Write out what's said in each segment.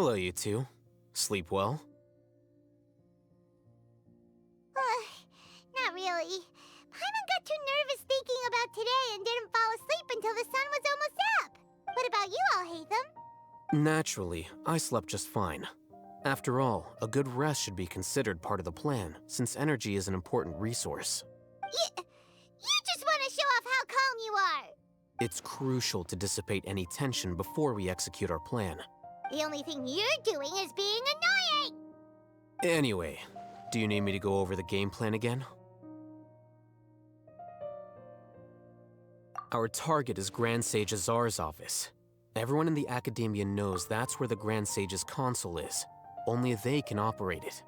Hello, you two. Sleep well? Not really. Paimon got too nervous thinking about today and didn't fall asleep until the sun was almost up. What about you, Alhaitham? Naturally, I slept just fine. After all, a good rest should be considered part of the plan, since energy is an important resource. You just want to show off how calm you are! It's crucial to dissipate any tension before we execute our plan. The only thing you're doing is being annoying! Anyway, do you need me to go over the game plan again? Our target is Grand Sage Azar's office. Everyone in the Academia knows that's where the Grand Sage's console is. Only they can operate it.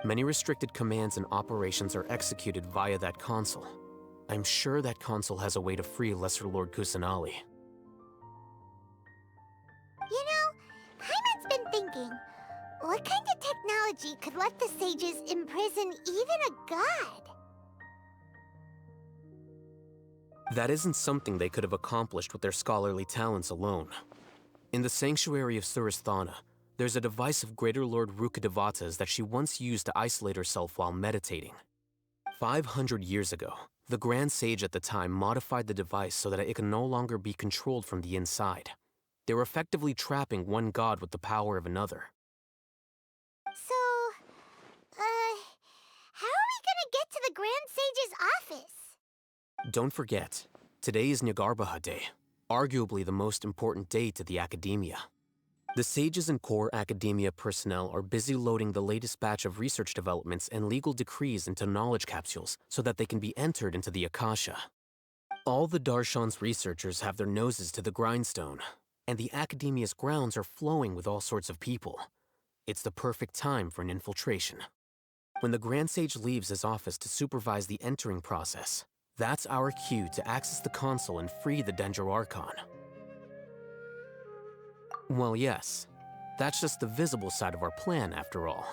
Many restricted commands and operations are executed via that console. I'm sure that console has a way to free Lesser Lord Kusanali. You know, Paimon's been thinking, what kind of technology could let the sages imprison even a god? That isn't something they could have accomplished with their scholarly talents alone. In the sanctuary of Suristhana, there's a device of Greater Lord Rukkhadevata's that she once used to isolate herself while meditating. 500 years ago, the Grand Sage at the time modified the device so that it could no longer be controlled from the inside. They were effectively trapping one god with the power of another. So, how are we gonna get to the Grand Sage's office? Don't forget, today is Nyagarbha Day, arguably the most important day to the Academia. The sages and core Academia personnel are busy loading the latest batch of research developments and legal decrees into knowledge capsules so that they can be entered into the Akasha. All the Darshan's researchers have their noses to the grindstone, and the Academia's grounds are flowing with all sorts of people. It's the perfect time for an infiltration. When the Grand Sage leaves his office to supervise the entering process, that's our cue to access the console and free the Dendro Archon. Well, yes, that's just the visible side of our plan, after all.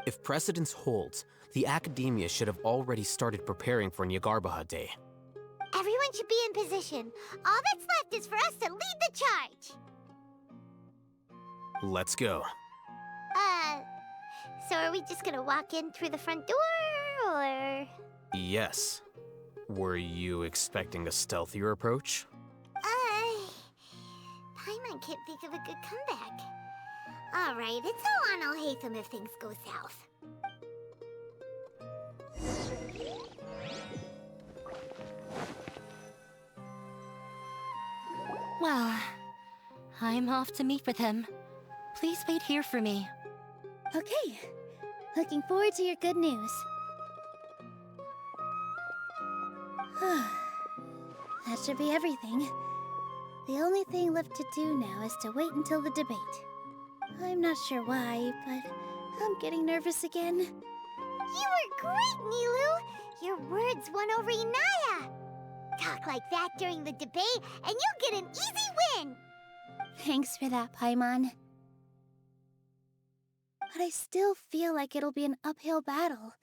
If precedence holds, the Academia should have already started preparing for Nyagarbha Day. Everyone should be in position. All that's left is for us to lead the charge. Let's go. So are we just gonna walk in through the front door, or...? Yes. Were you expecting a stealthier approach? Paimon can't think of a good comeback. Alright, it's all on Alhaitham if things go south. Well, I'm off to meet with him. Please wait here for me. Okay. Looking forward to your good news. That should be everything. The only thing left to do now is to wait until the debate. I'm not sure why, but I'm getting nervous again. You were great, Nilou! Your words won over Inaya! Talk like that during the debate, and you'll get an easy win! Thanks for that, Paimon. But I still feel like it'll be an uphill battle.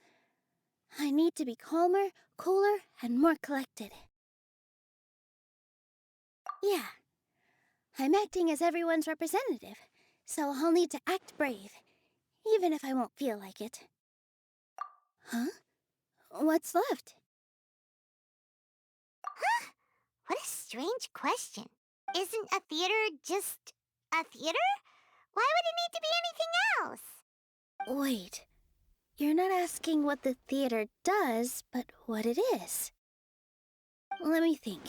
I need to be calmer, cooler, and more collected. Yeah. I'm acting as everyone's representative, so I'll need to act brave, even if I won't feel like it. Huh? What's left? Huh? What a strange question. Isn't a theater just a theater? Why would it need to be anything else? Wait. You're not asking what the theater does, but what it is. Let me think.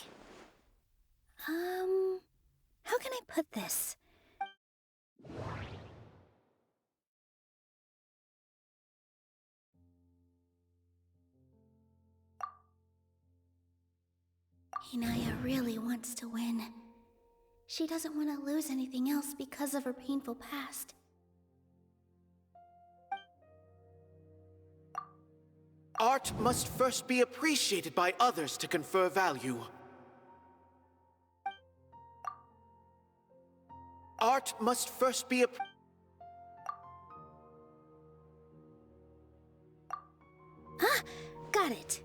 How can I put this? Inaya really wants to win. She doesn't want to lose anything else because of her painful past. Art must first be appreciated by others to confer value. Art must first be Got it.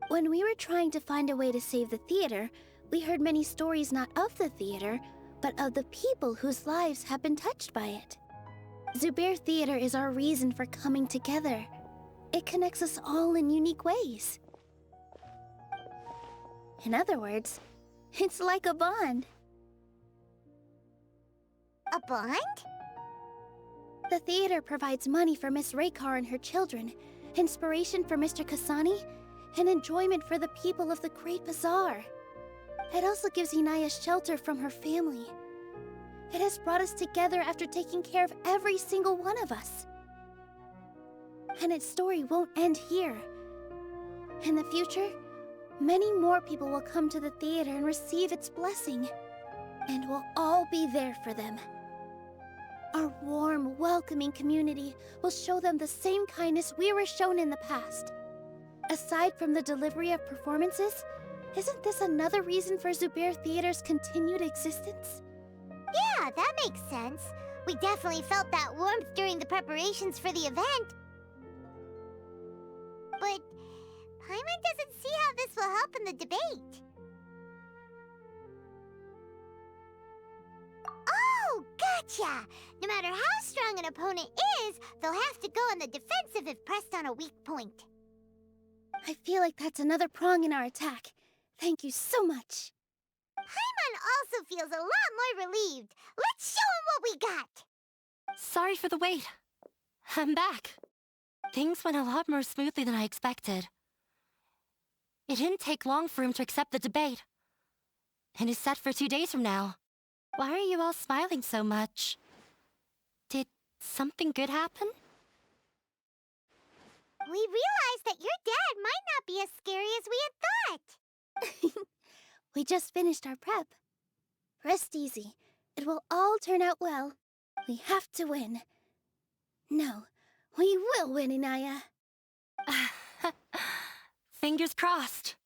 When we were trying to find a way to save the theater, We heard many stories not of the theater, but of the people whose lives have been touched by it. Zubair Theater is our reason for coming together. It connects us all in unique ways. In other words, it's like a bond. A bond? The theater provides money for Miss Raykar and her children, inspiration for Mr. Kasani, and enjoyment for the people of the Great Bazaar. It also gives Inaya shelter from her family. It has brought us together after taking care of every single one of us. And its story won't end here. In the future, many more people will come to the theater and receive its blessing. And we'll all be there for them. Our warm, welcoming community will show them the same kindness we were shown in the past. Aside from the delivery of performances, isn't this another reason for Zubair Theater's continued existence? Yeah, that makes sense. We definitely felt that warmth during the preparations for the event. But Paimon doesn't see how this will help in the debate. Oh, gotcha! No matter how strong an opponent is, they'll have to go on the defensive if pressed on a weak point. I feel like that's another prong in our attack. Thank you so much. Paimon also feels a lot more relieved. Let's show him what we got! Sorry for the wait. I'm back. Things went a lot more smoothly than I expected. It didn't take long for him to accept the debate. And is set for 2 days from now. Why are you all smiling so much? Did something good happen? We realized that your dad might not be as scary as we had thought. We just finished our prep. Rest easy. It will all turn out well. We have to win. No, we will win, Inaya. Fingers crossed.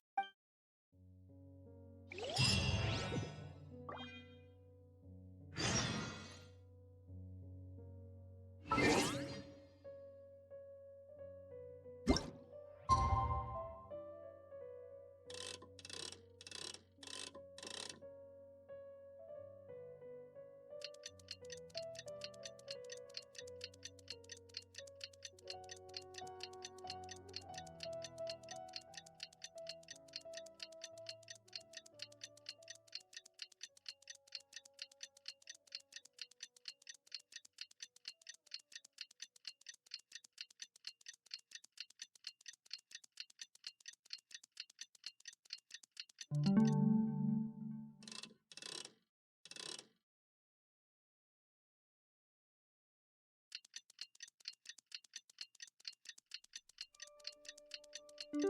In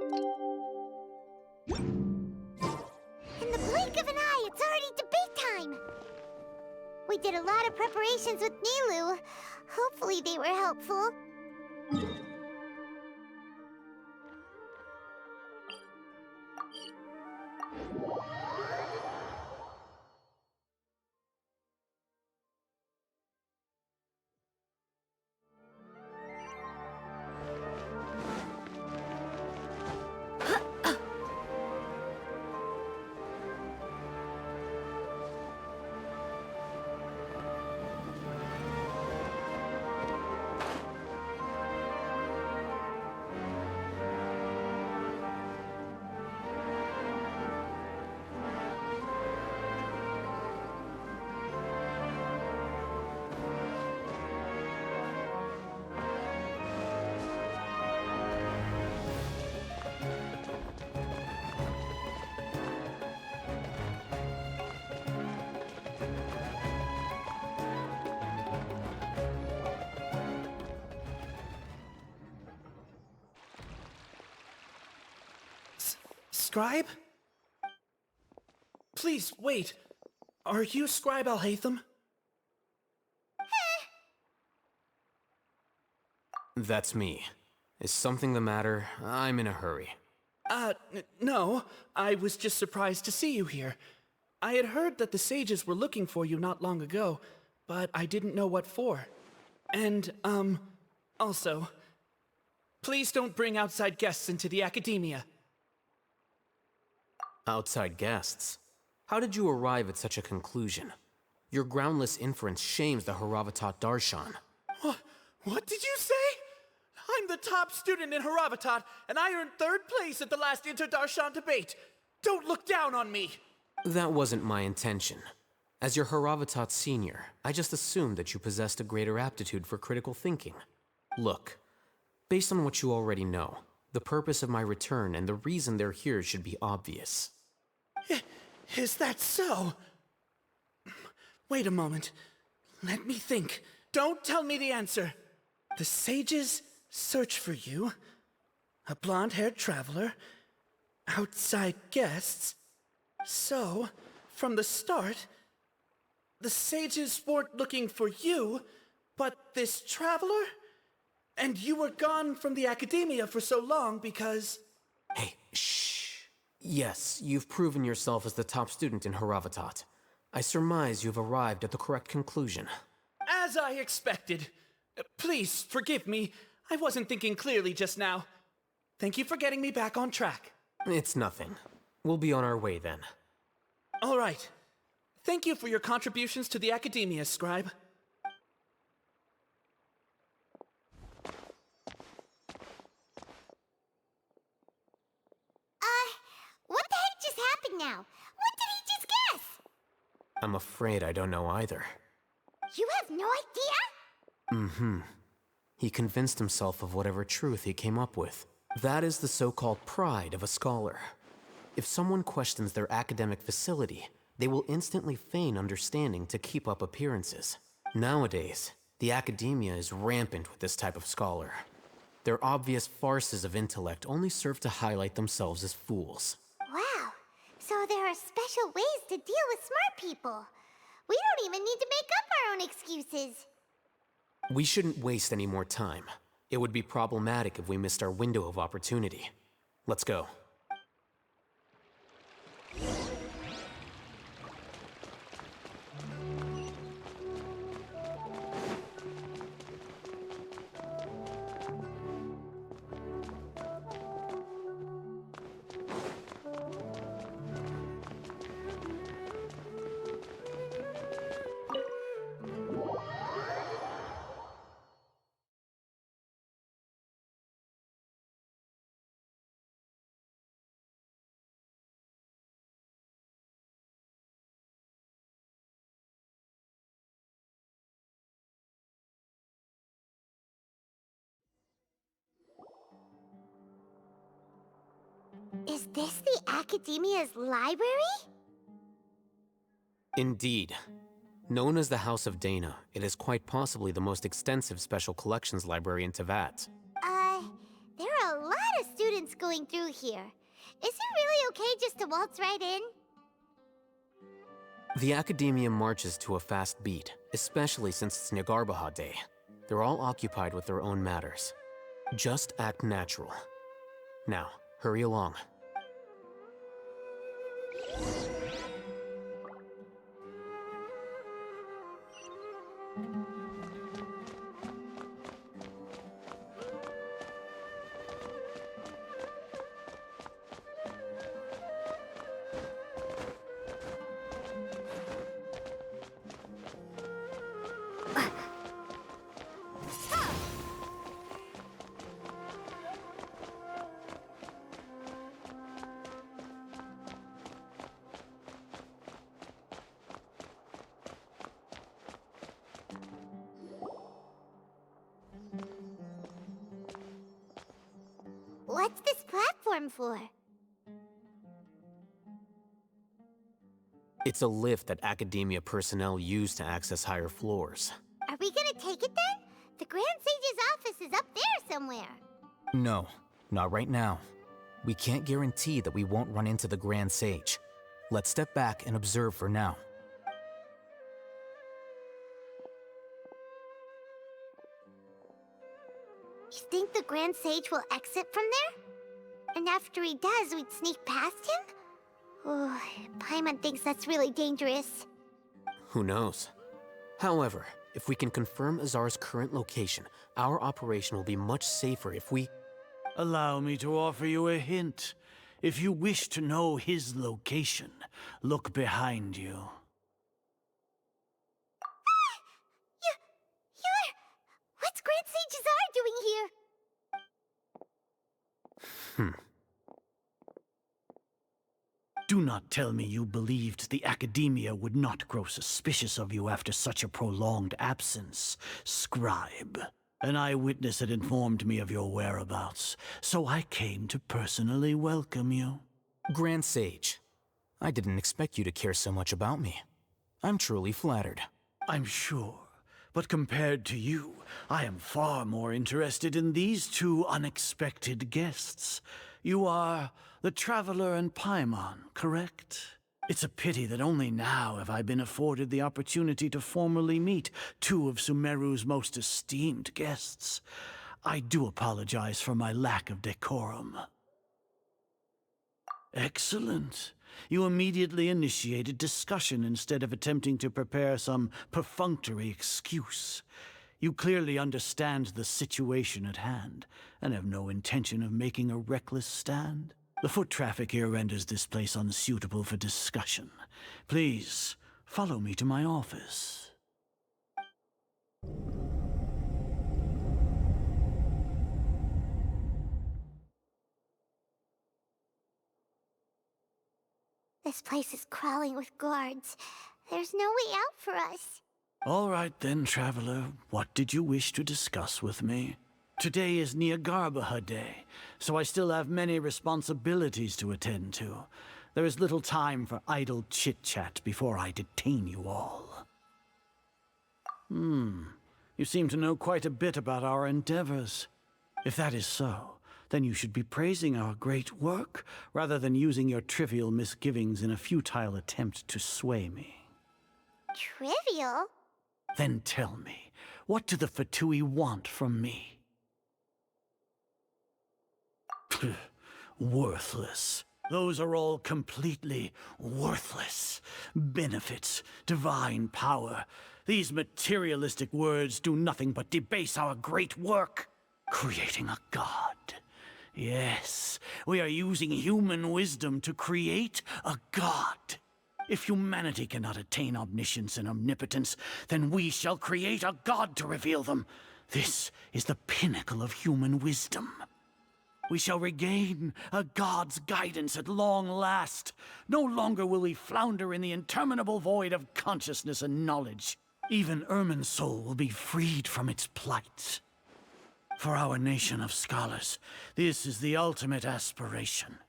the blink of an eye, it's already debate time! We did a lot of preparations with Nilou. Hopefully they were helpful. Scribe? Please, wait. Are you Scribe Alhaitham? That's me. Is something the matter? I'm in a hurry. No. I was just surprised to see you here. I had heard that the sages were looking for you not long ago, but I didn't know what for. And, also, please don't bring outside guests into the academia. Outside guests? How did you arrive at such a conclusion? Your groundless inference shames the Haravatat Darshan. What did you say? I'm the top student in Haravatat, and I earned 3rd place at the last Inter-Darshan debate. Don't look down on me. That wasn't my intention. As your Haravatat senior, I just assumed that you possessed a greater aptitude for critical thinking. Look, based on what you already know, the purpose of my return and the reason they're here should be obvious. Is that so? Wait a moment. Let me think. Don't tell me the answer. The sages search for you. A blonde-haired traveler. Outside guests. So, from the start, the sages weren't looking for you, but this traveler? And you were gone from the academia for so long because... Hey, shh. Yes, you've proven yourself as the top student in Haravatat. I surmise you've arrived at the correct conclusion. As I expected. Please, forgive me. I wasn't thinking clearly just now. Thank you for getting me back on track. It's nothing. We'll be on our way then. All right. Thank you for your contributions to the academia, Scribe. What the heck just happened now? What did he just guess? I'm afraid I don't know either. You have no idea? He convinced himself of whatever truth he came up with. That is the so-called pride of a scholar. If someone questions their academic facility, they will instantly feign understanding to keep up appearances. Nowadays, the academia is rampant with this type of scholar. Their obvious farces of intellect only serve to highlight themselves as fools. Wow. So there are special ways to deal with smart people. We don't even need to make up our own excuses. We shouldn't waste any more time. It would be problematic if we missed our window of opportunity. Let's go. Is this the Academia's library? Indeed. Known as the House of Dana, it is quite possibly the most extensive special collections library in Teyvat. There are a lot of students going through here. Is it really okay just to waltz right in? The Academia marches to a fast beat, especially since it's Nilou'S Day. They're all occupied with their own matters. Just act natural. Now, hurry along. What's this platform for? It's a lift that Academia personnel use to access higher floors. Are we gonna take it then? The Grand Sage's office is up there somewhere. No, not right now. We can't guarantee that we won't run into the Grand Sage. Let's step back and observe for now. You think the Grand Sage will exit from there? And after he does, we'd sneak past him? Oh, Paimon thinks that's really dangerous. Who knows? However, if we can confirm Azar's current location, our operation will be much safer if we... Allow me to offer you a hint. If you wish to know his location, look behind you. What's Grand Sage Azar doing here? Do not tell me you believed the Academia would not grow suspicious of you after such a prolonged absence, scribe. An eyewitness had informed me of your whereabouts, so I came to personally welcome you. Grand Sage, I didn't expect you to care so much about me. I'm truly flattered. I'm sure, but compared to you, I am far more interested in these two unexpected guests. You are the Traveler and Paimon, correct? It's a pity that only now have I been afforded the opportunity to formally meet two of Sumeru's most esteemed guests. I do apologize for my lack of decorum. Excellent. You immediately initiated discussion instead of attempting to prepare some perfunctory excuse. You clearly understand the situation at hand, and have no intention of making a reckless stand. The foot traffic here renders this place unsuitable for discussion. Please, follow me to my office. This place is crawling with guards. There's no way out for us. All right then, Traveler. What did you wish to discuss with me? Today is Nilou'S Day, so I still have many responsibilities to attend to. There is little time for idle chit-chat before I detain you all. You seem to know quite a bit about our endeavors. If that is so, then you should be praising our great work, rather than using your trivial misgivings in a futile attempt to sway me. Trivial? Then tell me, what do the Fatui want from me? Worthless. Those are all completely worthless. Benefits, divine power. These materialistic words do nothing but debase our great work. Creating a god. Yes, we are using human wisdom to create a god. If humanity cannot attain omniscience and omnipotence, then we shall create a god to reveal them. This is the pinnacle of human wisdom. We shall regain a god's guidance at long last. No longer will we flounder in the interminable void of consciousness and knowledge. Even Ermin's soul will be freed from its plight. For our nation of scholars, this is the ultimate aspiration.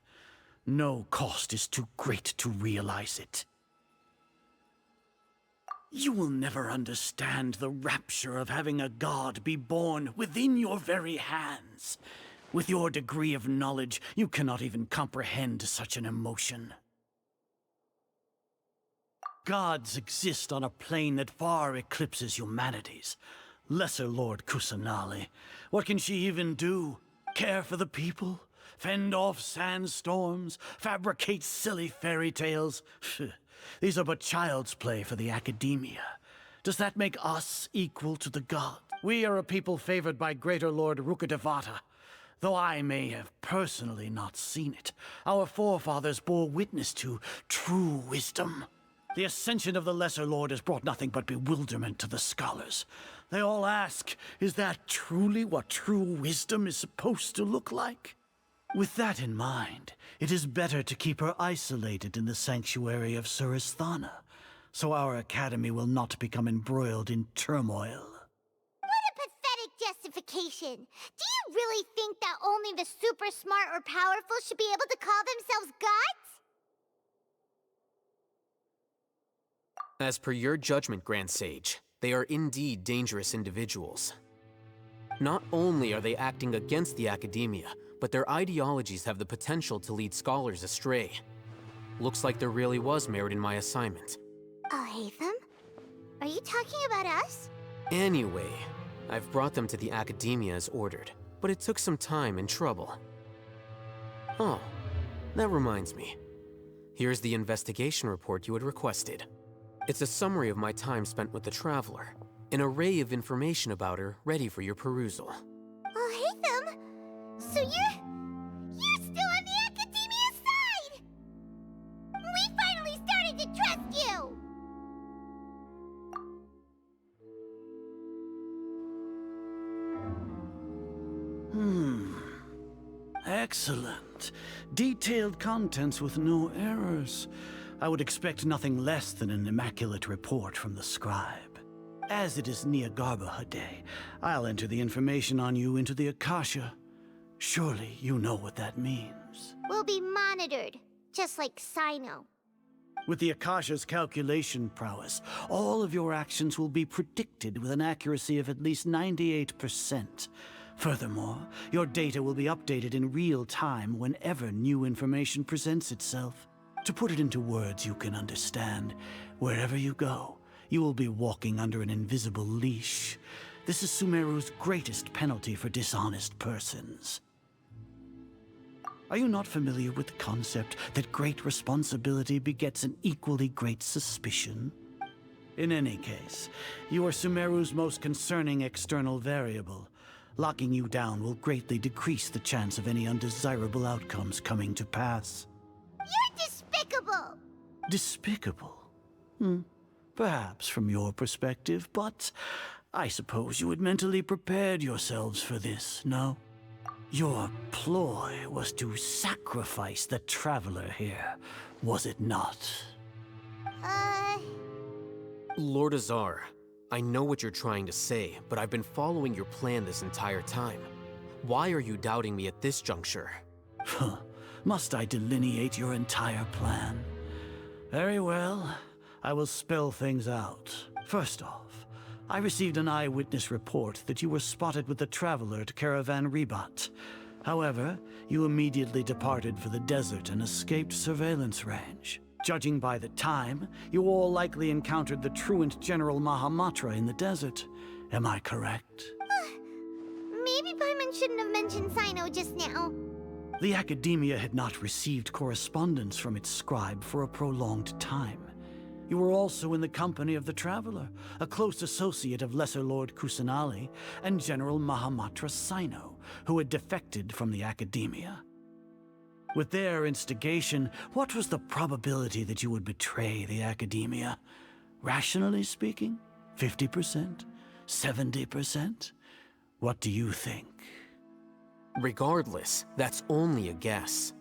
No cost is too great to realize it. You will never understand the rapture of having a god be born within your very hands. With your degree of knowledge, you cannot even comprehend such an emotion. Gods exist on a plane that far eclipses humanity's. Lesser Lord Kusanali, what can she even do? Care for the people? Fend off sandstorms? Fabricate silly fairy tales? These are but child's play for the Academia. Does that make us equal to the gods? We are a people favored by Greater Lord Rukkhadevata. Though I may have personally not seen it, our forefathers bore witness to true wisdom. The ascension of the Lesser Lord has brought nothing but bewilderment to the scholars. They all ask, is that truly what true wisdom is supposed to look like? With that in mind, it is better to keep her isolated in the sanctuary of Suristhana, so our academy will not become embroiled in turmoil. Justification. Do you really think that only the super smart or powerful should be able to call themselves gods? As per your judgment, Grand Sage, they are indeed dangerous individuals. Not only are they acting against the Academia, but their ideologies have the potential to lead scholars astray. Looks like there really was merit in my assignment. Hatham? Are you talking about us? Anyway, I've brought them to the Academia as ordered, but it took some time and trouble. Oh, that reminds me. Here's the investigation report you had requested. It's a summary of my time spent with the Traveler, an array of information about her ready for your perusal. Oh, Hatham! So you're still on the Academia's Excellent. Detailed contents with no errors. I would expect nothing less than an immaculate report from the scribe. As it is Nilou'S Day, I'll enter the information on you into the Akasha. Surely you know what that means. We'll be monitored, just like Sino. With the Akasha's calculation prowess, all of your actions will be predicted with an accuracy of at least 98%. Furthermore, your data will be updated in real time whenever new information presents itself. To put it into words you can understand, wherever you go, you will be walking under an invisible leash. This is Sumeru's greatest penalty for dishonest persons. Are you not familiar with the concept that great responsibility begets an equally great suspicion? In any case, you are Sumeru's most concerning external variable. Locking you down will greatly decrease the chance of any undesirable outcomes coming to pass. You're despicable! Despicable? Perhaps from your perspective, but I suppose you had mentally prepared yourselves for this, no? Your ploy was to sacrifice the traveler here, was it not? Lord Azar, I know what you're trying to say, but I've been following your plan this entire time. Why are you doubting me at this juncture? Must I delineate your entire plan? Very well. I will spell things out. First off, I received an eyewitness report that you were spotted with the traveler at Caravan Ribat. However, you immediately departed for the desert and escaped surveillance range. Judging by the time, you all likely encountered the truant General Mahamatra in the desert. Am I correct? Maybe Paimon shouldn't have mentioned Sino just now. The Academia had not received correspondence from its scribe for a prolonged time. You were also in the company of the Traveler, a close associate of Lesser Lord Kusanali and General Mahamatra Sino, who had defected from the Academia. With their instigation, what was the probability that you would betray the Academia? Rationally speaking, 50%? 70%? What do you think? Regardless, that's only a guess.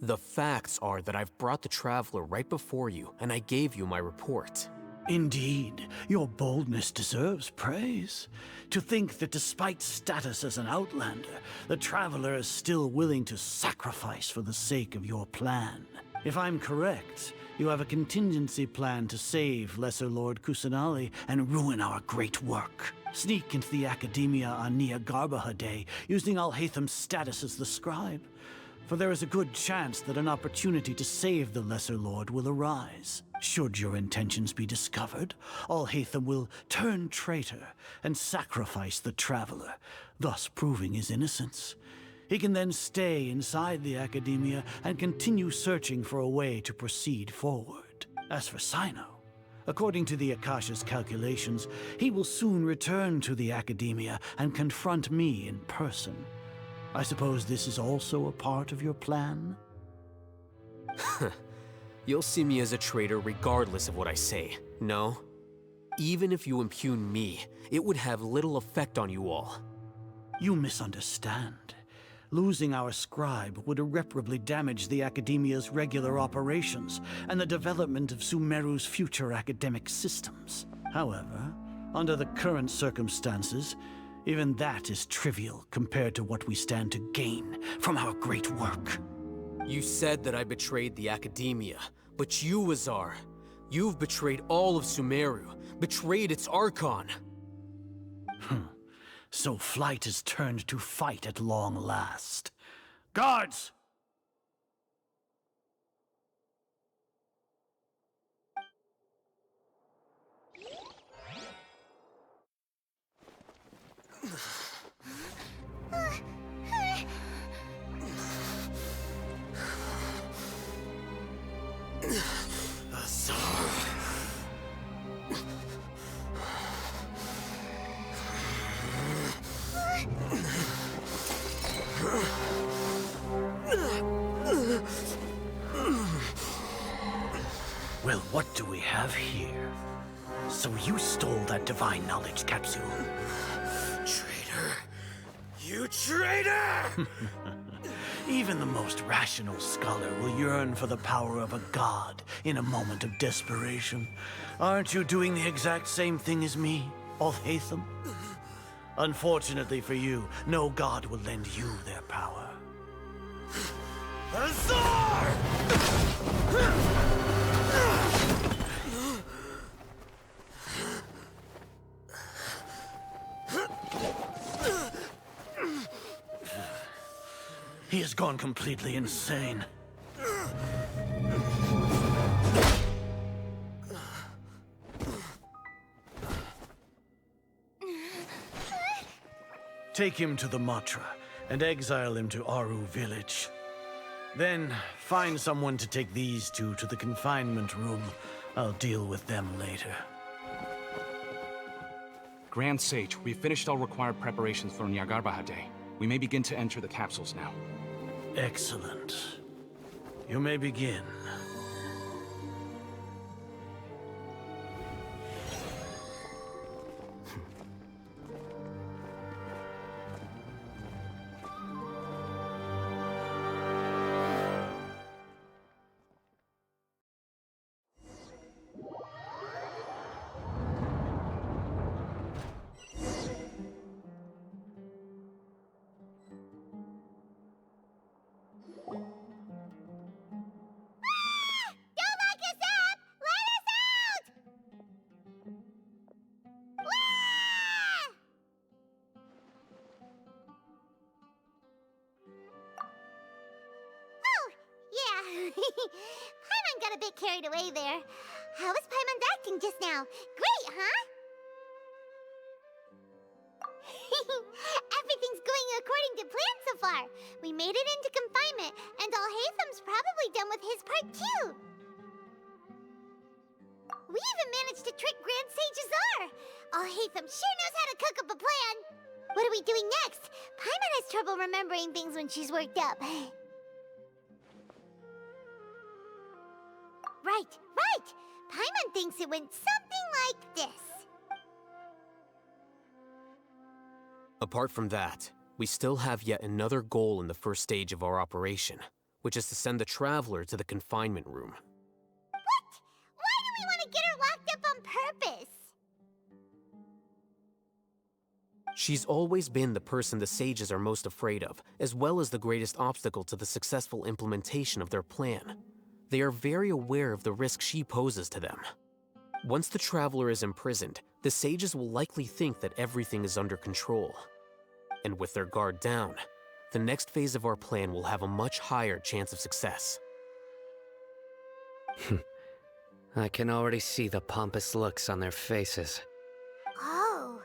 The facts are that I've brought the Traveler right before you, and I gave you my report. Indeed, your boldness deserves praise. To think that despite status as an outlander, the Traveler is still willing to sacrifice for the sake of your plan. If I'm correct, you have a contingency plan to save Lesser Lord Kusanali and ruin our great work. Sneak into the Academia on Nilou'S Day, using Alhaitham's status as the scribe. For there is a good chance that an opportunity to save the Lesser Lord will arise. Should your intentions be discovered, Alhaitham will turn traitor and sacrifice the Traveler, thus proving his innocence. He can then stay inside the Academia and continue searching for a way to proceed forward. As for Sino, according to the Akasha's calculations, he will soon return to the Academia and confront me in person. I suppose this is also a part of your plan? You'll see me as a traitor regardless of what I say, no? Even if you impugn me, it would have little effect on you all. You misunderstand. Losing our scribe would irreparably damage the Academia's regular operations and the development of Sumeru's future academic systems. However, under the current circumstances, even that is trivial compared to what we stand to gain from our great work. You said that I betrayed the Academia, but you, Azar, you've betrayed all of Sumeru, betrayed its Archon. So flight has turned to fight at long last. Guards! Well, what do we have here? So you stole that divine knowledge capsule. Traitor, you... You traitor! Even the most rational scholar will yearn for the power of a god in a moment of desperation. Aren't you doing the exact same thing as me, Alhaitham? Unfortunately for you, no god will lend you their power. Azar! He has gone completely insane. Take him to the Matra and exile him to Aru village. Then find someone to take these two to the confinement room. I'll deal with them later. Grand Sage, we've finished all required preparations for Nyagarbahar Day. We may begin to enter the capsules now. Excellent. You may begin. Don't lock us up! Let us out! Ah! Oh, yeah. Paimon got a bit carried away there. How was Paimon's acting just now? Great, huh? Everything's going according to plan so far. We made it into confinement, and Alhaitham's probably done with his part too. We even managed to trick Grand Sage Azar. Alhaitham sure knows how to cook up a plan. What are we doing next? Paimon has trouble remembering things when she's worked up. Right. Paimon thinks it went something like this. Apart from that, we still have yet another goal in the first stage of our operation, which is to send the Traveler to the confinement room. What? Why do we want to get her locked up on purpose? She's always been the person the sages are most afraid of, as well as the greatest obstacle to the successful implementation of their plan. They are very aware of the risk she poses to them. Once the Traveler is imprisoned, the sages will likely think that everything is under control. And with their guard down, the next phase of our plan will have a much higher chance of success. I can already see the pompous looks on their faces. Oh,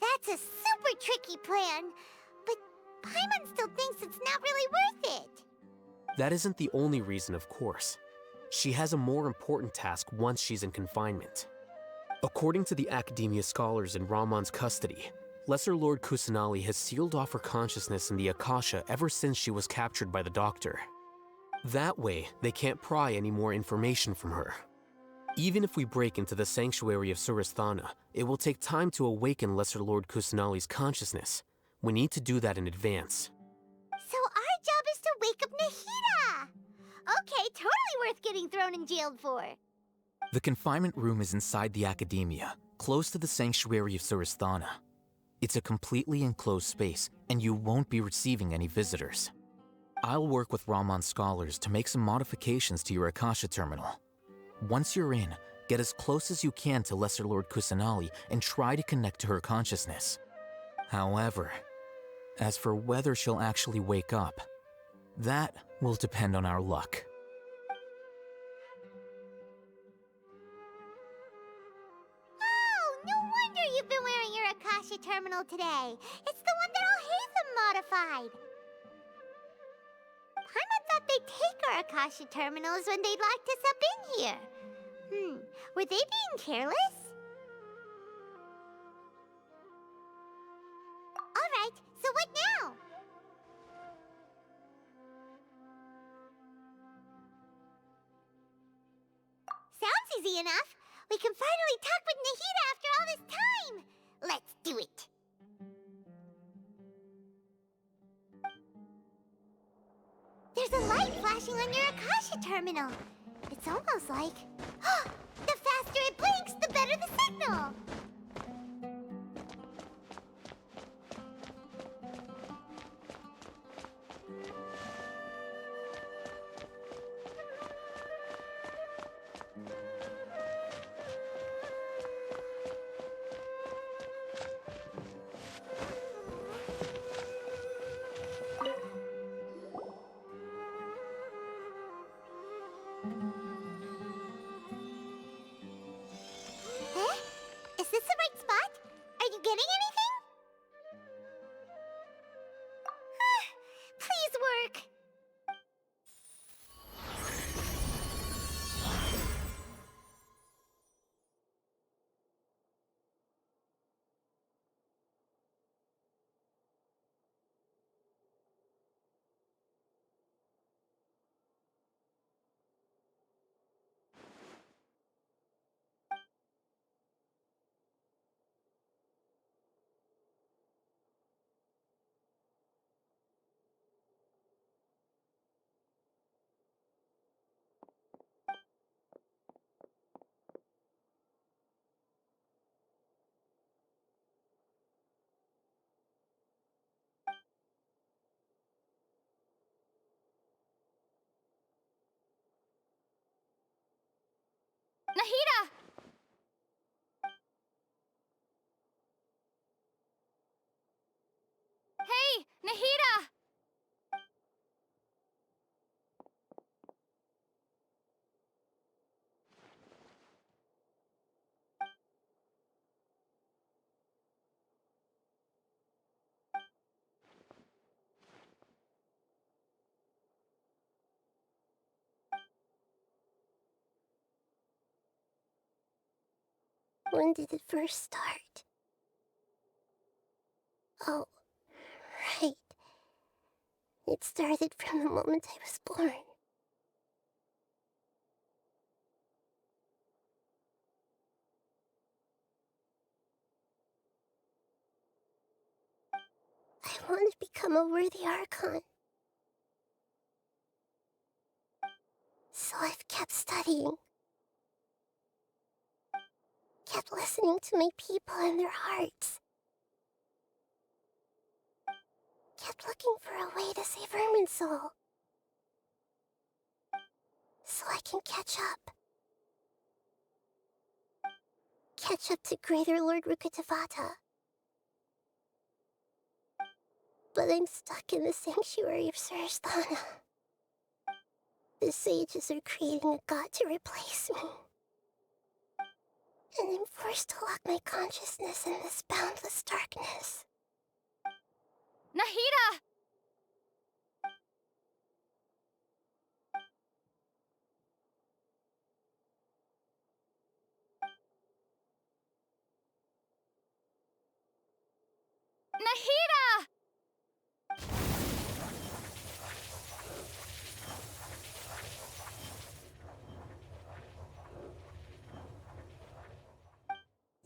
that's a super tricky plan. But Paimon still thinks it's not really worth it. That isn't the only reason, of course. She has a more important task once she's in confinement. According to the Academia scholars in Ramon's custody, Lesser Lord Kusanali has sealed off her consciousness in the Akasha ever since she was captured by the Doctor. That way, they can't pry any more information from her. Even if we break into the sanctuary of Surasthana, it will take time to awaken Lesser Lord Kusanali's consciousness. We need to do that in advance. So our job is to wake up Nahida! Okay, totally worth getting thrown in jail for. The confinement room is inside the Academia, close to the sanctuary of Surasthana. It's a completely enclosed space, and you won't be receiving any visitors. I'll work with Ramon's scholars to make some modifications to your Akasha terminal. Once you're in, get as close as you can to Lesser Lord Kusanali and try to connect to her consciousness. However, as for whether she'll actually wake up, that will depend on our luck. Oh, no wonder you've been wearing your Akasha terminal today. It's the one that Alhaitham modified. Paimon thought they'd take our Akasha terminals when they locked us up in here. Were they being careless? Alright, so what now? Sounds easy enough. We can finally talk with Nahida after all this time. Let's do it. flashing on your Akasha terminal. It's almost like... the faster it blinks, the better the signal! Eh? Is this the right spot? Are you getting anything? Please work. Nahida! Hey, Nahida! When did it first start? Oh, right. It started from the moment I was born. I want to become a worthy Archon. So I've kept studying. Kept listening to my people and their hearts. Kept looking for a way to save Irminsul. So I can catch up. Catch up to Greater Lord Rukkhadevata. But I'm stuck in the sanctuary of Suristhana. The sages are creating a god to replace me. And I'm forced to lock my consciousness in this boundless darkness. Nahida! Nahida!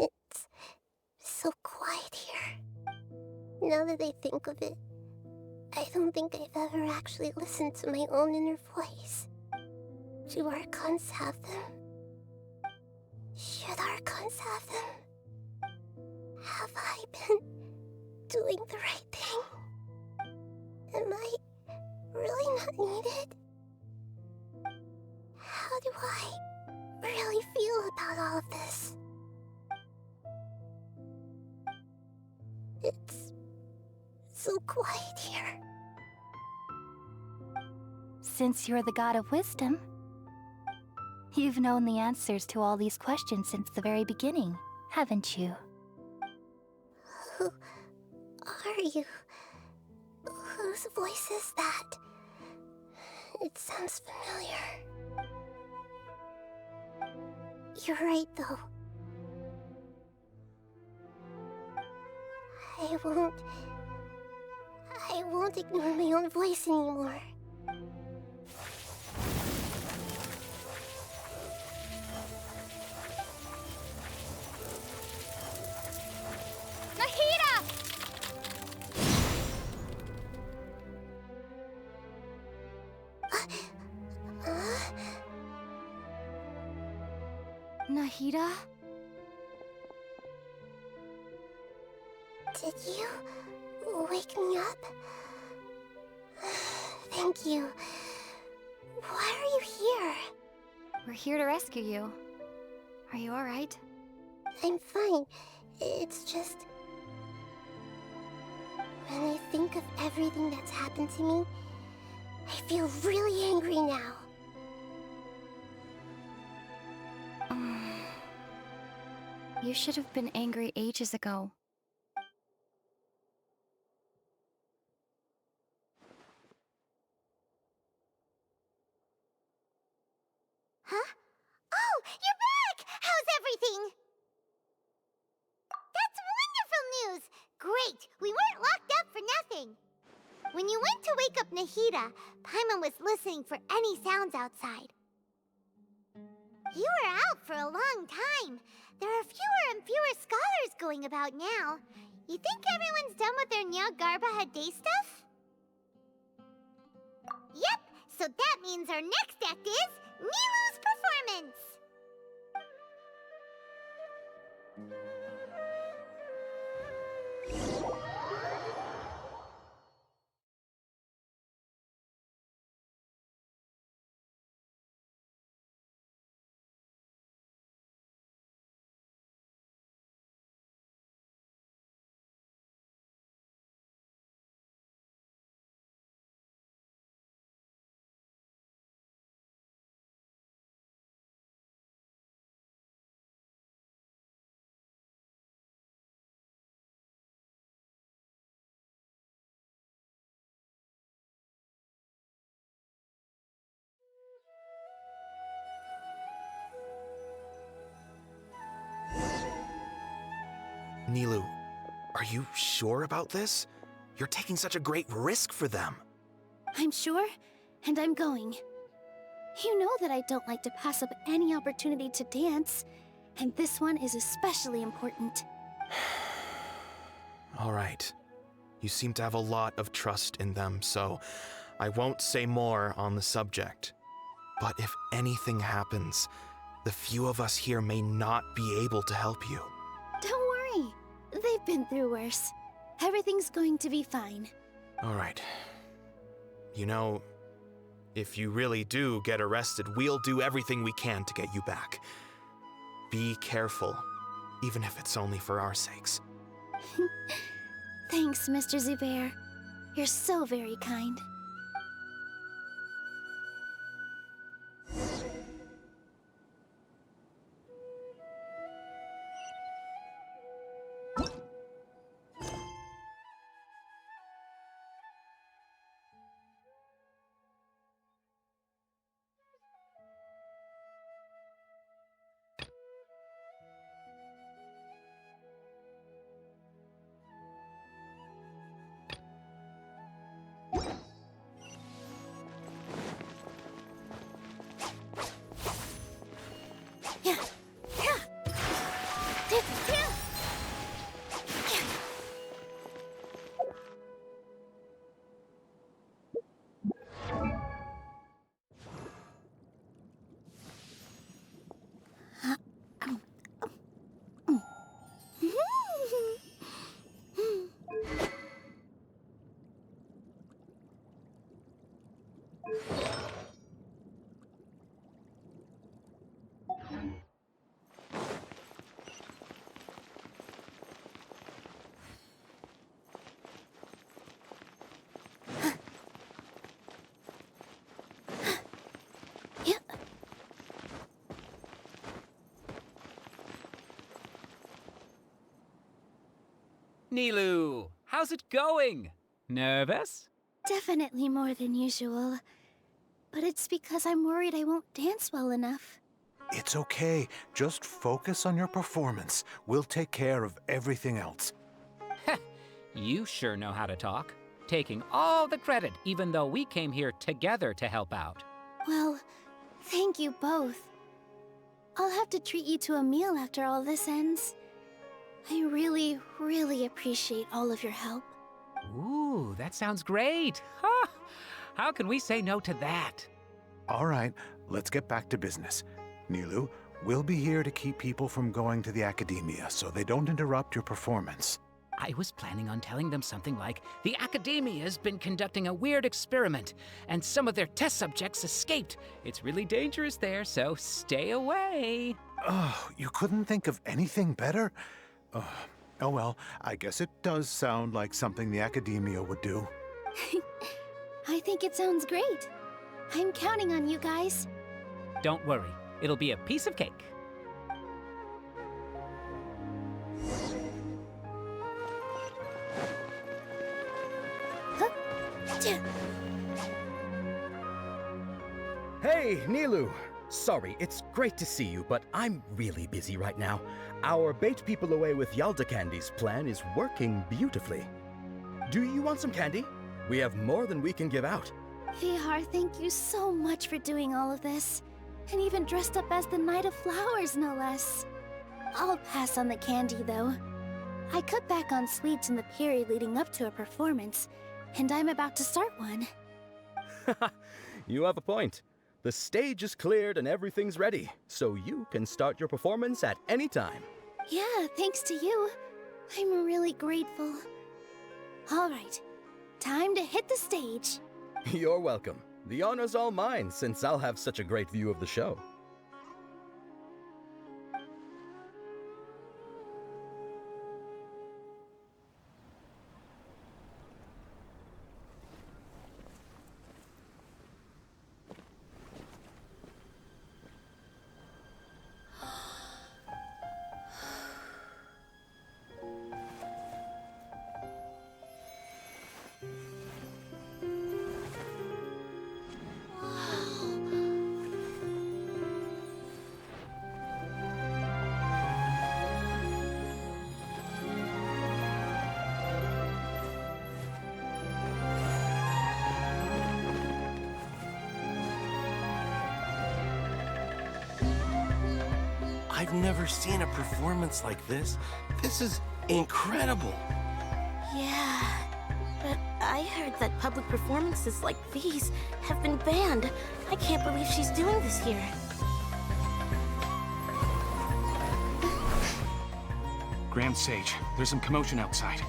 It's so quiet here. Now that I think of it, I don't think I've ever actually listened to my own inner voice. Do Archons have them? Should Archons have them? Have I been doing the right thing? Am I really not needed? How do I really feel about all of this? It's so quiet here. Since you're the god of wisdom, you've known the answers to all these questions since the very beginning, haven't you? Who are you? Whose voice is that? It sounds familiar. You're right, though. I won't ignore my own voice anymore. Nahida! Nahida? Did you wake me up? Thank you. Why are you here? We're here to rescue you. Are you alright? I'm fine. It's just... when I think of everything that's happened to me, I feel really angry now. You should have been angry ages ago. Huh? Oh, you're back! How's everything? That's wonderful news! Great! We weren't locked up for nothing! When you went to wake up Nahida, Paimon was listening for any sounds outside. You were out for a long time. There are fewer and fewer scholars going about now. You think everyone's done with their Nyargarbaha Day stuff? Yep, so that means our next act is Nilou'S performance! Nilou, are you sure about this? You're taking such a great risk for them. I'm sure, and I'm going. You know that I don't like to pass up any opportunity to dance, and this one is especially important. All right. You seem to have a lot of trust in them, so I won't say more on the subject. But if anything happens, the few of us here may not be able to help you. Don't worry. They've been through worse. Everything's going to be fine. All right. You know, if you really do get arrested, we'll do everything we can to get you back. Be careful, even if it's only for our sakes. Thanks, Mr. Zubair. You're so very kind. Nilou, how's it going? Nervous? Definitely more than usual. But it's because I'm worried I won't dance well enough. It's okay. Just focus on your performance. We'll take care of everything else. You sure know how to talk. Taking all the credit, even though we came here together to help out. Well, thank you both. I'll have to treat you to a meal after all this ends. I really, really appreciate all of your help. Ooh, that sounds great. Huh? How can we say no to that? All right, let's get back to business. Nilou, We'll be here to keep people from going to the Academia so they don't interrupt your performance. I was planning on telling them something like, the Academia's been conducting a weird experiment, and some of their test subjects escaped. It's really dangerous there, so stay away. Oh, you couldn't think of anything better? Oh well, I guess it does sound like something the Academia would do. I think it sounds great. I'm counting on you guys. Don't worry, it'll be a piece of cake. Hey, Nilou! Sorry, it's great to see you, but I'm really busy right now. Our Bait People Away with Yalda Candies plan is working beautifully. Do you want some candy? We have more than we can give out. Vihar, thank you so much for doing all of this. And even dressed up as the Knight of Flowers, no less. I'll pass on the candy, though. I cut back on sweets in the period leading up to a performance, and I'm about to start one. You have a point. The stage is cleared and everything's ready, so you can start your performance at any time. Yeah, thanks to you. I'm really grateful. All right, time to hit the stage. You're welcome. The honor's all mine, since I'll have such a great view of the show. I've never seen a performance like this. This is incredible. Yeah, but I heard that public performances like these have been banned. I can't believe she's doing this here. Grand Sage, there's some commotion outside.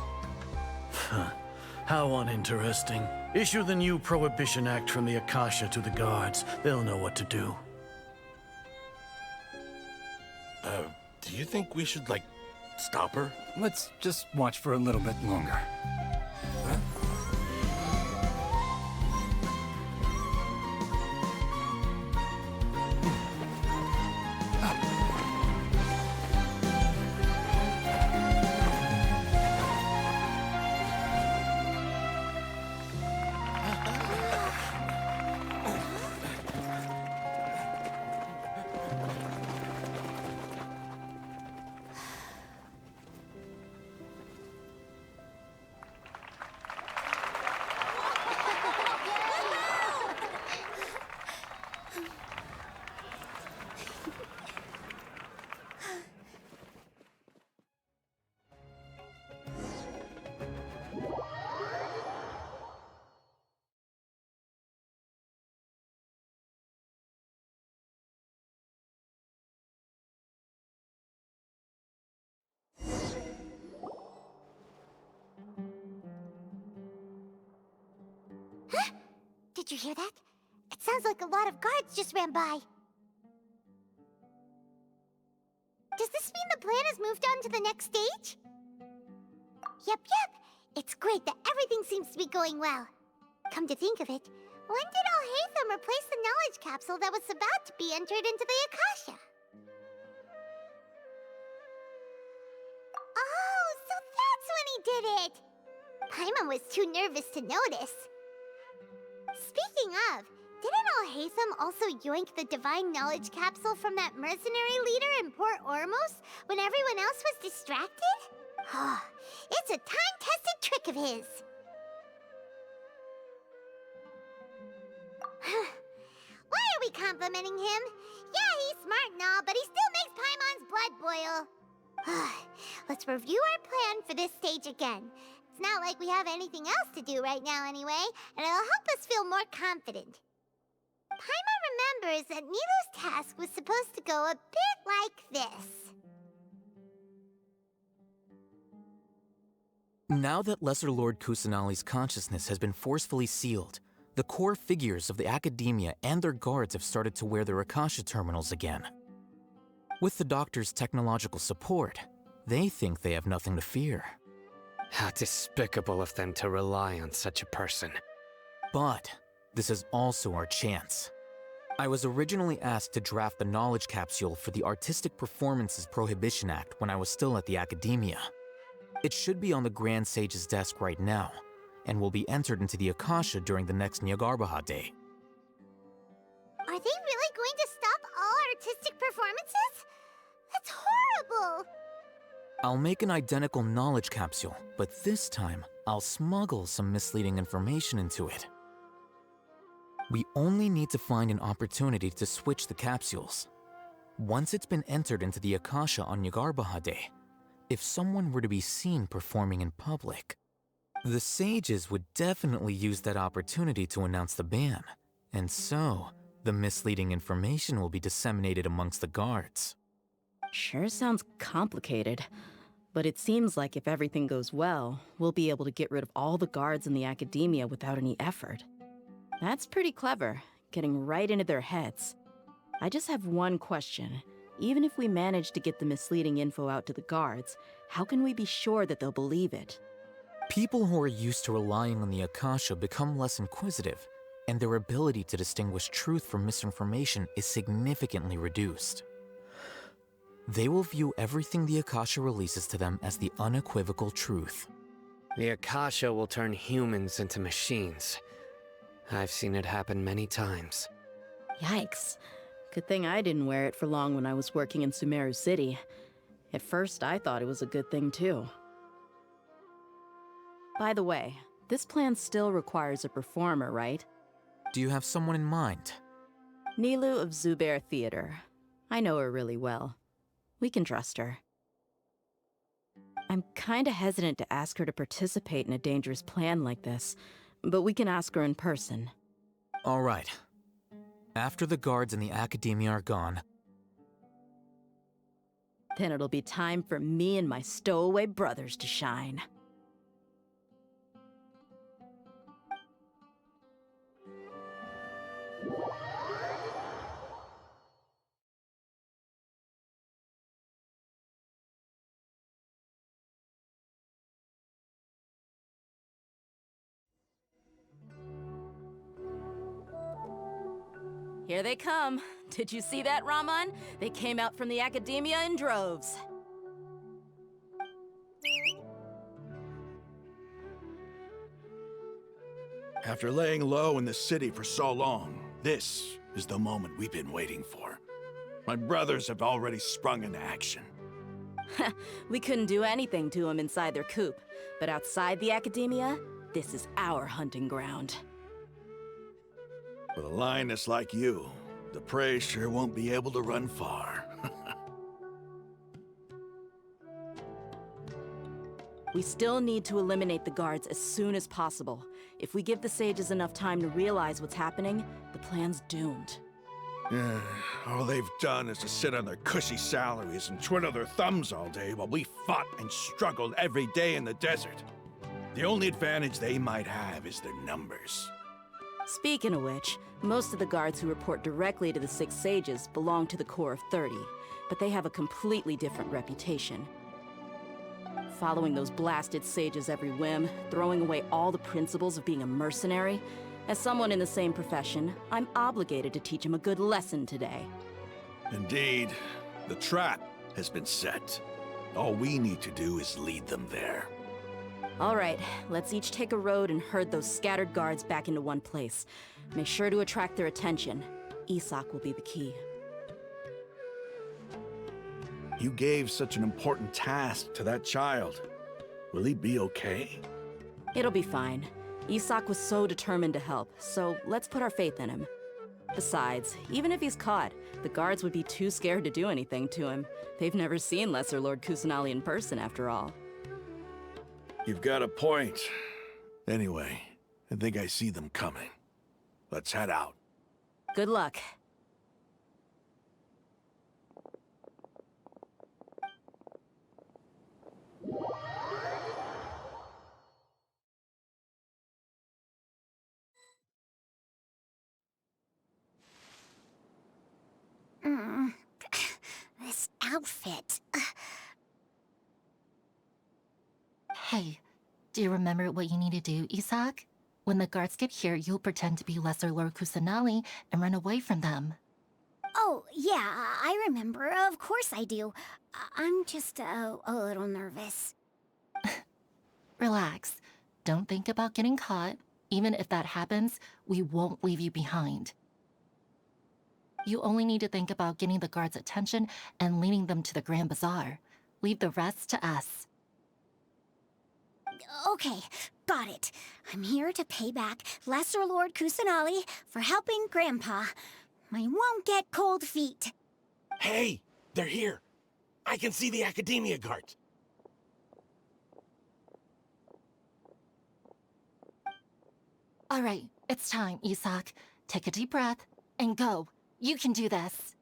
How uninteresting. Issue the new Prohibition Act from the Akasha to the guards. They'll know what to do. Do you think we should, like, stop her? Let's just watch for a little bit longer. Did you hear that? It sounds like a lot of guards just ran by. Does this mean the plan has moved on to the next stage? Yep. It's great that everything seems to be going well. Come to think of it, when did Alhaitham replace the knowledge capsule that was about to be entered into the Akasha? Oh, so that's when he did it! Paimon was too nervous to notice. Speaking of, didn't Alhaitham also yoink the divine knowledge capsule from that mercenary leader in Port Ormos when everyone else was distracted? Oh, it's a time-tested trick of his. Why are we complimenting him? Yeah, he's smart and all, but he still makes Paimon's blood boil. Let's review our plan for this stage again. It's not like we have anything else to do right now anyway, and it'll help us feel more confident. Paimon remembers that Nilou'S task was supposed to go a bit like this. Now that Lesser Lord Kusanali's consciousness has been forcefully sealed, the core figures of the Academia and their guards have started to wear their Akasha terminals again. With the Doctor's technological support, they think they have nothing to fear. How despicable of them to rely on such a person. But this is also our chance. I was originally asked to draft the knowledge capsule for the Artistic Performances Prohibition Act when I was still at the Academia. It should be on the Grand Sage's desk right now, and will be entered into the Akasha during the next Nyargarbaha Day. Are they really going to stop all artistic performances? That's horrible! I'll make an identical knowledge capsule, but this time, I'll smuggle some misleading information into it. We only need to find an opportunity to switch the capsules. Once it's been entered into the Akasha on Nyargarbaha Day, if someone were to be seen performing in public, the sages would definitely use that opportunity to announce the ban, and so the misleading information will be disseminated amongst the guards. Sure sounds complicated, but it seems like if everything goes well, we'll be able to get rid of all the guards in the Academia without any effort. That's pretty clever, getting right into their heads. I just have one question. Even if we manage to get the misleading info out to the guards, how can we be sure that they'll believe it? People who are used to relying on the Akasha become less inquisitive, and their ability to distinguish truth from misinformation is significantly reduced. They will view everything the Akasha releases to them as the unequivocal truth. The Akasha will turn humans into machines. I've seen it happen many times. Yikes. Good thing I didn't wear it for long when I was working in Sumeru City. At first, I thought it was a good thing too. By the way, this plan still requires a performer, right? Do you have someone in mind? Nilou of Zubair Theater. I know her really well. We can trust her. I'm kinda hesitant to ask her to participate in a dangerous plan like this, but we can ask her in person. All right. After the guards in the Academia are gone, then it'll be time for me and my stowaway brothers to shine. Here they come. Did you see that, Raman? They came out from the Academia in droves. After laying low in the city for so long, this is the moment we've been waiting for. My brothers have already sprung into action. We couldn't do anything to them inside their coop, but outside the Academia, this is our hunting ground. With a lioness like you, the prey sure won't be able to run far. We still need to eliminate the guards as soon as possible. If we give the sages enough time to realize what's happening, the plan's doomed. All they've done is to sit on their cushy salaries and twiddle their thumbs all day while we fought and struggled every day in the desert. The only advantage they might have is their numbers. Speaking of which, most of the guards who report directly to the Six Sages belong to the Corps of 30, but they have a completely different reputation. Following those blasted sages every whim, throwing away all the principles of being a mercenary. As someone in the same profession, I'm obligated to teach them a good lesson today. Indeed, the trap has been set. All we need to do is lead them there. All right, let's each take a road and herd those scattered guards back into one place. Make sure to attract their attention. Isak will be the key. You gave such an important task to that child. Will he be okay? It'll be fine. Isak was so determined to help, so let's put our faith in him. Besides, even if he's caught, the guards would be too scared to do anything to him. They've never seen Lesser Lord Kusanali in person, after all. You've got a point. Anyway, I think I see them coming. Let's head out. Good luck. This outfit. Hey, do you remember what you need to do, Isaac? When the guards get here, you'll pretend to be Lesser Lord Kusanali and run away from them. Oh, yeah, I remember. Of course I do. I'm just a little nervous. Relax. Don't think about getting caught. Even if that happens, we won't leave you behind. You only need to think about getting the guards' attention and leading them to the Grand Bazaar. Leave the rest to us. Okay, got it. I'm here to pay back Lesser Lord Kusanali for helping Grandpa. I won't get cold feet. Hey, they're here. I can see the Academia guards. All right, it's time, Isaac. Take a deep breath and go. You can do this.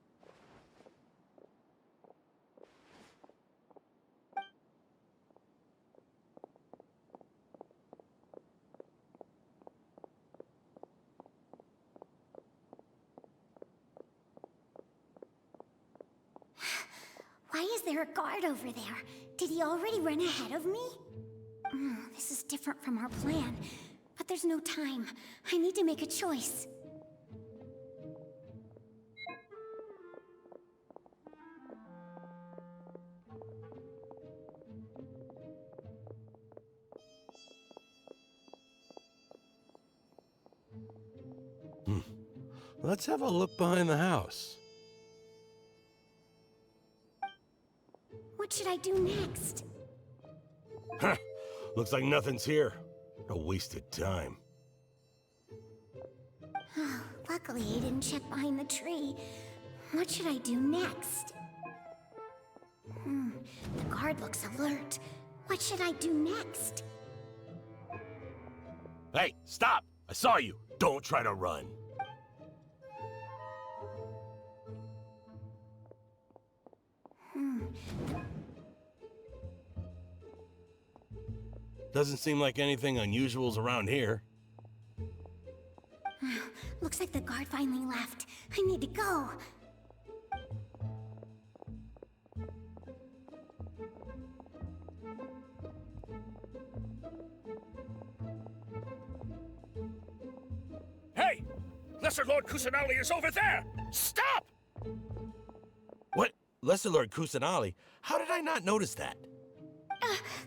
Why is there a guard over there? Did he already run ahead of me? This is different from our plan. But there's no time. I need to make a choice. Let's have a look behind the house. What should I do next? Huh. Looks like nothing's here. A wasted time. Luckily, I didn't check behind the tree. What should I do next? The guard looks alert. What should I do next? Hey, stop! I saw you. Don't try to run. Doesn't seem like anything unusual's around here. Looks like the guard finally left. I need to go. Hey! Lesser Lord Kusanali is over there! Stop! What? Lesser Lord Kusanali? How did I not notice that?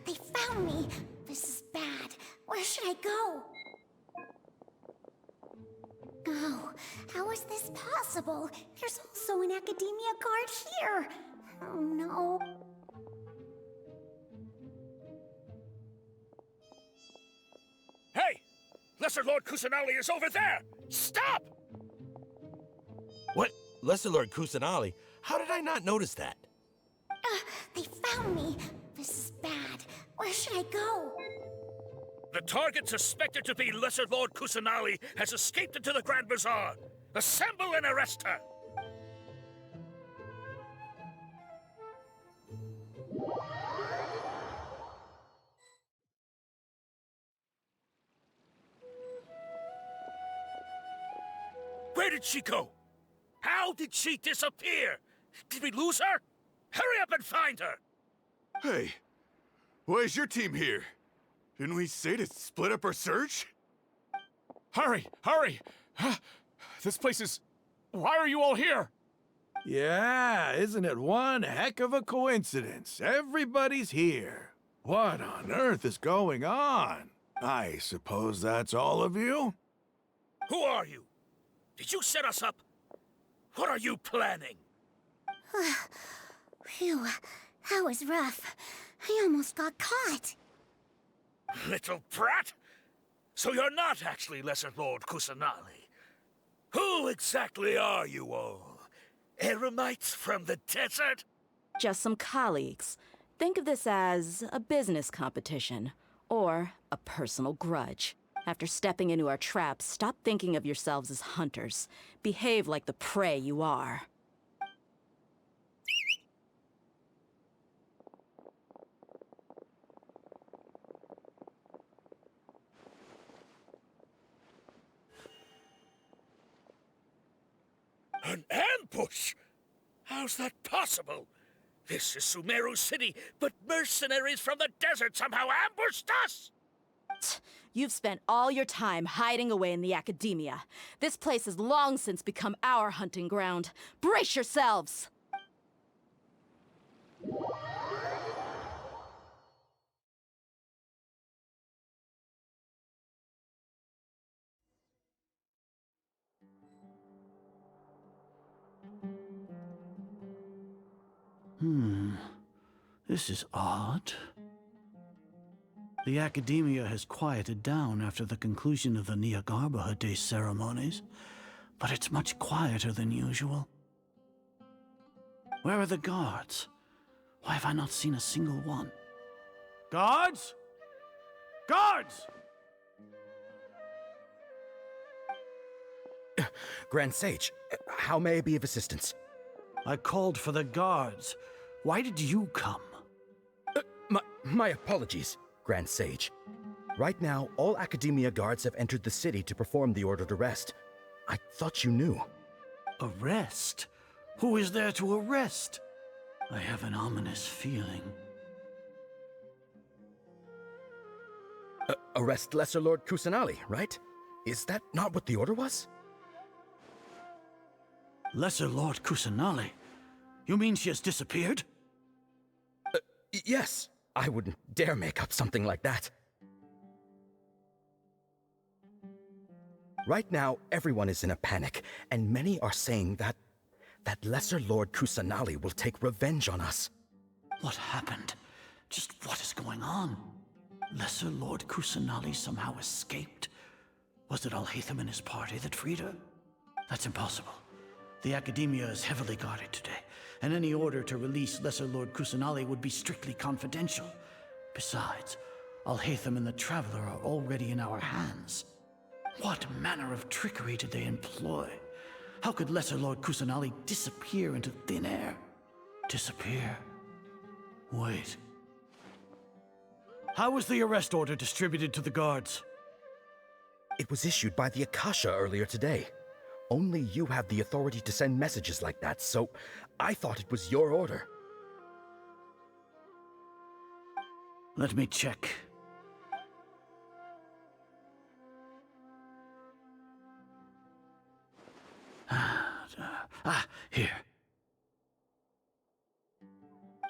They found me. This is bad. Where should I go? Oh, how is this possible? There's also an Academia guard here. Oh no. Hey! Lesser Lord Kusanali is over there! Stop! What? Lesser Lord Kusanali? How did I not notice that? They found me. This is bad. Where should I go? The target suspected to be Lesser Lord Kusanali has escaped into the Grand Bazaar. Assemble and arrest her! Where did she go? How did she disappear? Did we lose her? Hurry up and find her! Hey, why is your team here? Didn't we say to split up our search? Hurry! Hurry! This place is... Why are you all here? Yeah, isn't it one heck of a coincidence? Everybody's here. What on earth is going on? I suppose that's all of you? Who are you? Did you set us up? What are you planning? Phew, that was rough. I almost got caught. Little brat! So you're not actually Lesser Lord Kusanali. Who exactly are you all? Eremites from the desert? Just some colleagues. Think of this as a business competition, or a personal grudge. After stepping into our traps, stop thinking of yourselves as hunters. Behave like the prey you are. An ambush? How's that possible? This is Sumeru City, but mercenaries from the desert somehow ambushed us! You've spent all your time hiding away in the academia. This place has long since become our hunting ground. Brace yourselves! This is odd. The academia has quieted down after the conclusion of the Nilou'S Day ceremonies, but it's much quieter than usual. Where are the guards? Why have I not seen a single one? Guards? Guards! Grand Sage, how may I be of assistance? I called for the guards. Why did you come? My apologies, Grand Sage. Right now, all Academia guards have entered the city to perform the ordered arrest. I thought you knew. Arrest? Who is there to arrest? I have an ominous feeling. Arrest Lesser Lord Kusanali, right? Is that not what the order was? Lesser Lord Kusanali? You mean she has disappeared? Yes. I wouldn't dare make up something like that. Right now, everyone is in a panic, and many are saying that Lesser Lord Kusanali will take revenge on us. What happened? Just what is going on? Lesser Lord Kusanali somehow escaped? Was it Alhaitham and his party that freed her? That's impossible. The Academia is heavily guarded today, and any order to release Lesser Lord Kusanali would be strictly confidential. Besides, Alhaitham and the Traveler are already in our hands. What manner of trickery did they employ? How could Lesser Lord Kusanali disappear into thin air? Disappear? Wait. How was the arrest order distributed to the guards? It was issued by the Akasha earlier today. Only you have the authority to send messages like that, so I thought it was your order. Let me check. Here.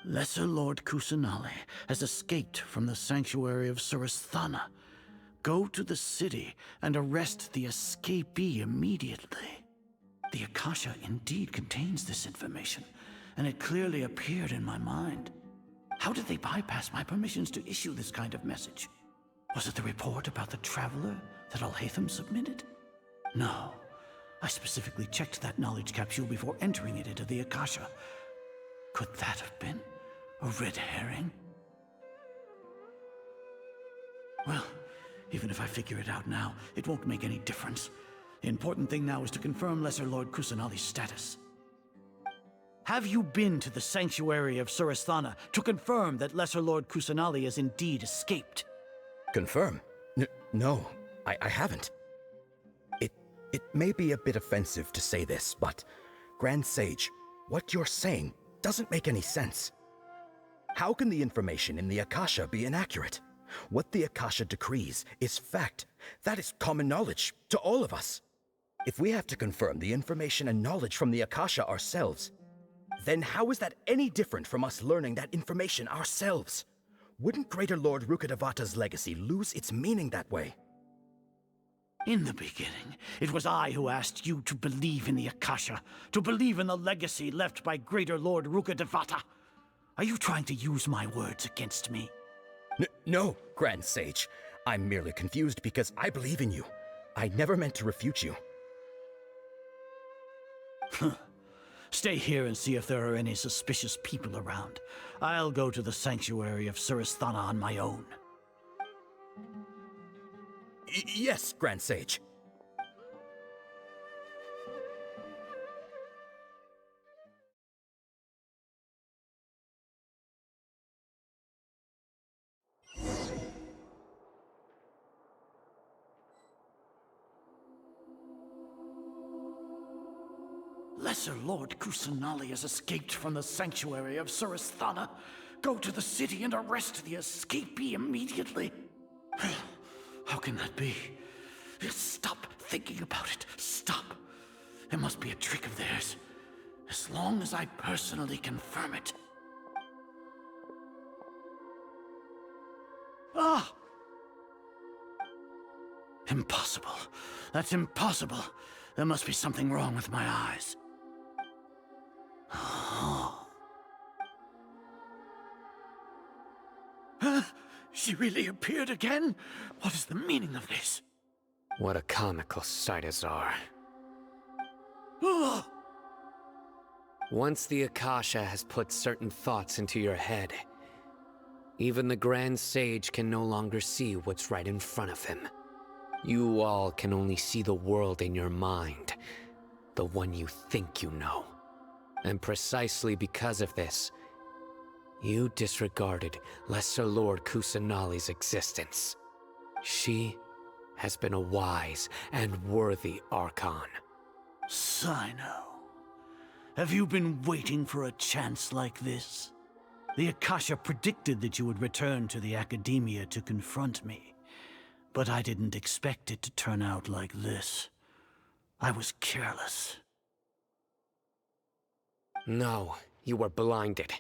Lesser Lord Kusanali has escaped from the sanctuary of Suristhana. Go to the city and arrest the escapee immediately. The Akasha indeed contains this information, and it clearly appeared in my mind. How did they bypass my permissions to issue this kind of message? Was it the report about the Traveler that Alhaitham submitted? No. I specifically checked that knowledge capsule before entering it into the Akasha. Could that have been a red herring? Well, even if I figure it out now, it won't make any difference. The important thing now is to confirm Lesser Lord Kusanali's status. Have you been to the sanctuary of Suristhana to confirm that Lesser Lord Kusanali has indeed escaped? Confirm? No, I haven't. It may be a bit offensive to say this, but Grand Sage, what you're saying doesn't make any sense. How can the information in the Akasha be inaccurate? What the Akasha decrees is fact. That is common knowledge to all of us. If we have to confirm the information and knowledge from the Akasha ourselves, then how is that any different from us learning that information ourselves? Wouldn't Greater Lord Rukkhadevata's legacy lose its meaning that way? In the beginning, it was I who asked you to believe in the Akasha, to believe in the legacy left by Greater Lord Rukkhadevata. Are you trying to use my words against me? No, Grand Sage. I'm merely confused because I believe in you. I never meant to refute you. Stay here and see if there are any suspicious people around. I'll go to the sanctuary of Suristhana on my own. Yes, Grand Sage. Lesser Lord Kusanali has escaped from the sanctuary of Suristhana. Go to the city and arrest the escapee immediately. How can that be? Stop thinking about it. Stop. It must be a trick of theirs. As long as I personally confirm it. Ah! Impossible. That's impossible. There must be something wrong with my eyes. Huh? She really appeared again? What is the meaning of this? What a comical sight, Azar. Oh! Once the Akasha has put certain thoughts into your head, even the Grand Sage can no longer see what's right in front of him. You all can only see the world in your mind, the one you think you know. And precisely because of this, you disregarded Lesser Lord Kusanali's existence. She has been a wise and worthy Archon. Sino, have you been waiting for a chance like this? The Akasha predicted that you would return to the Academia to confront me, but I didn't expect it to turn out like this. I was careless. No, you were blinded.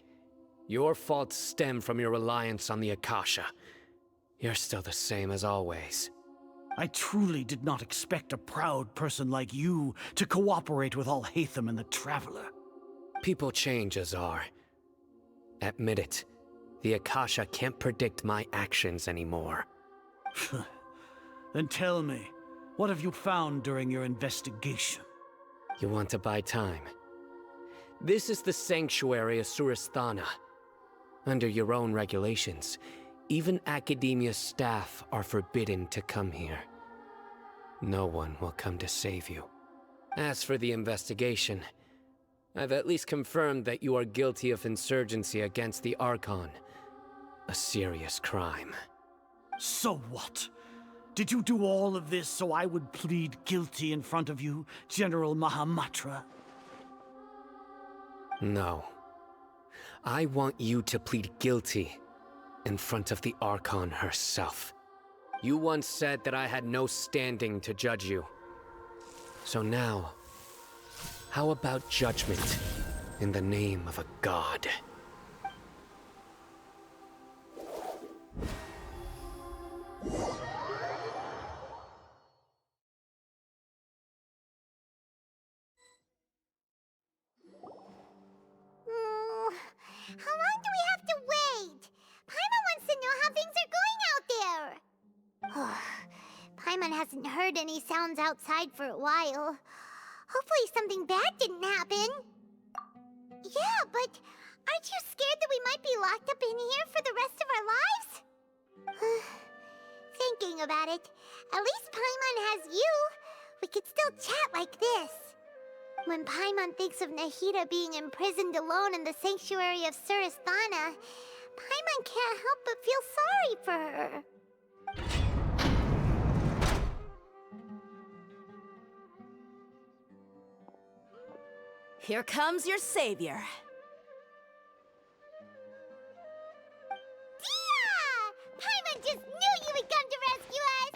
Your faults stem from your reliance on the Akasha. You're still the same as always. I truly did not expect a proud person like you to cooperate with Alhaitham and the Traveler. People change, Azar. Admit it. The Akasha can't predict my actions anymore. Then tell me, what have you found during your investigation? You want to buy time? This is the sanctuary of Suristhana. Under your own regulations, even Academia staff are forbidden to come here. No one will come to save you. As for the investigation, I've at least confirmed that you are guilty of insurgency against the Archon. A serious crime. So what? Did you do all of this so I would plead guilty in front of you, General Mahamatra? No. I want you to plead guilty in front of the Archon herself. You once said that I had no standing to judge you. So now, how about judgment in the name of a god? How long do we have to wait? Paimon wants to know how things are going out there. Paimon hasn't heard any sounds outside for a while. Hopefully something bad didn't happen. Yeah, but aren't you scared that we might be locked up in here for the rest of our lives? Thinking about it, at least Paimon has you. We could still chat like this. When Paimon thinks of Nahida being imprisoned alone in the sanctuary of Suristhana, Paimon can't help but feel sorry for her. Here comes your savior. Dia! Paimon just knew you would come to rescue us!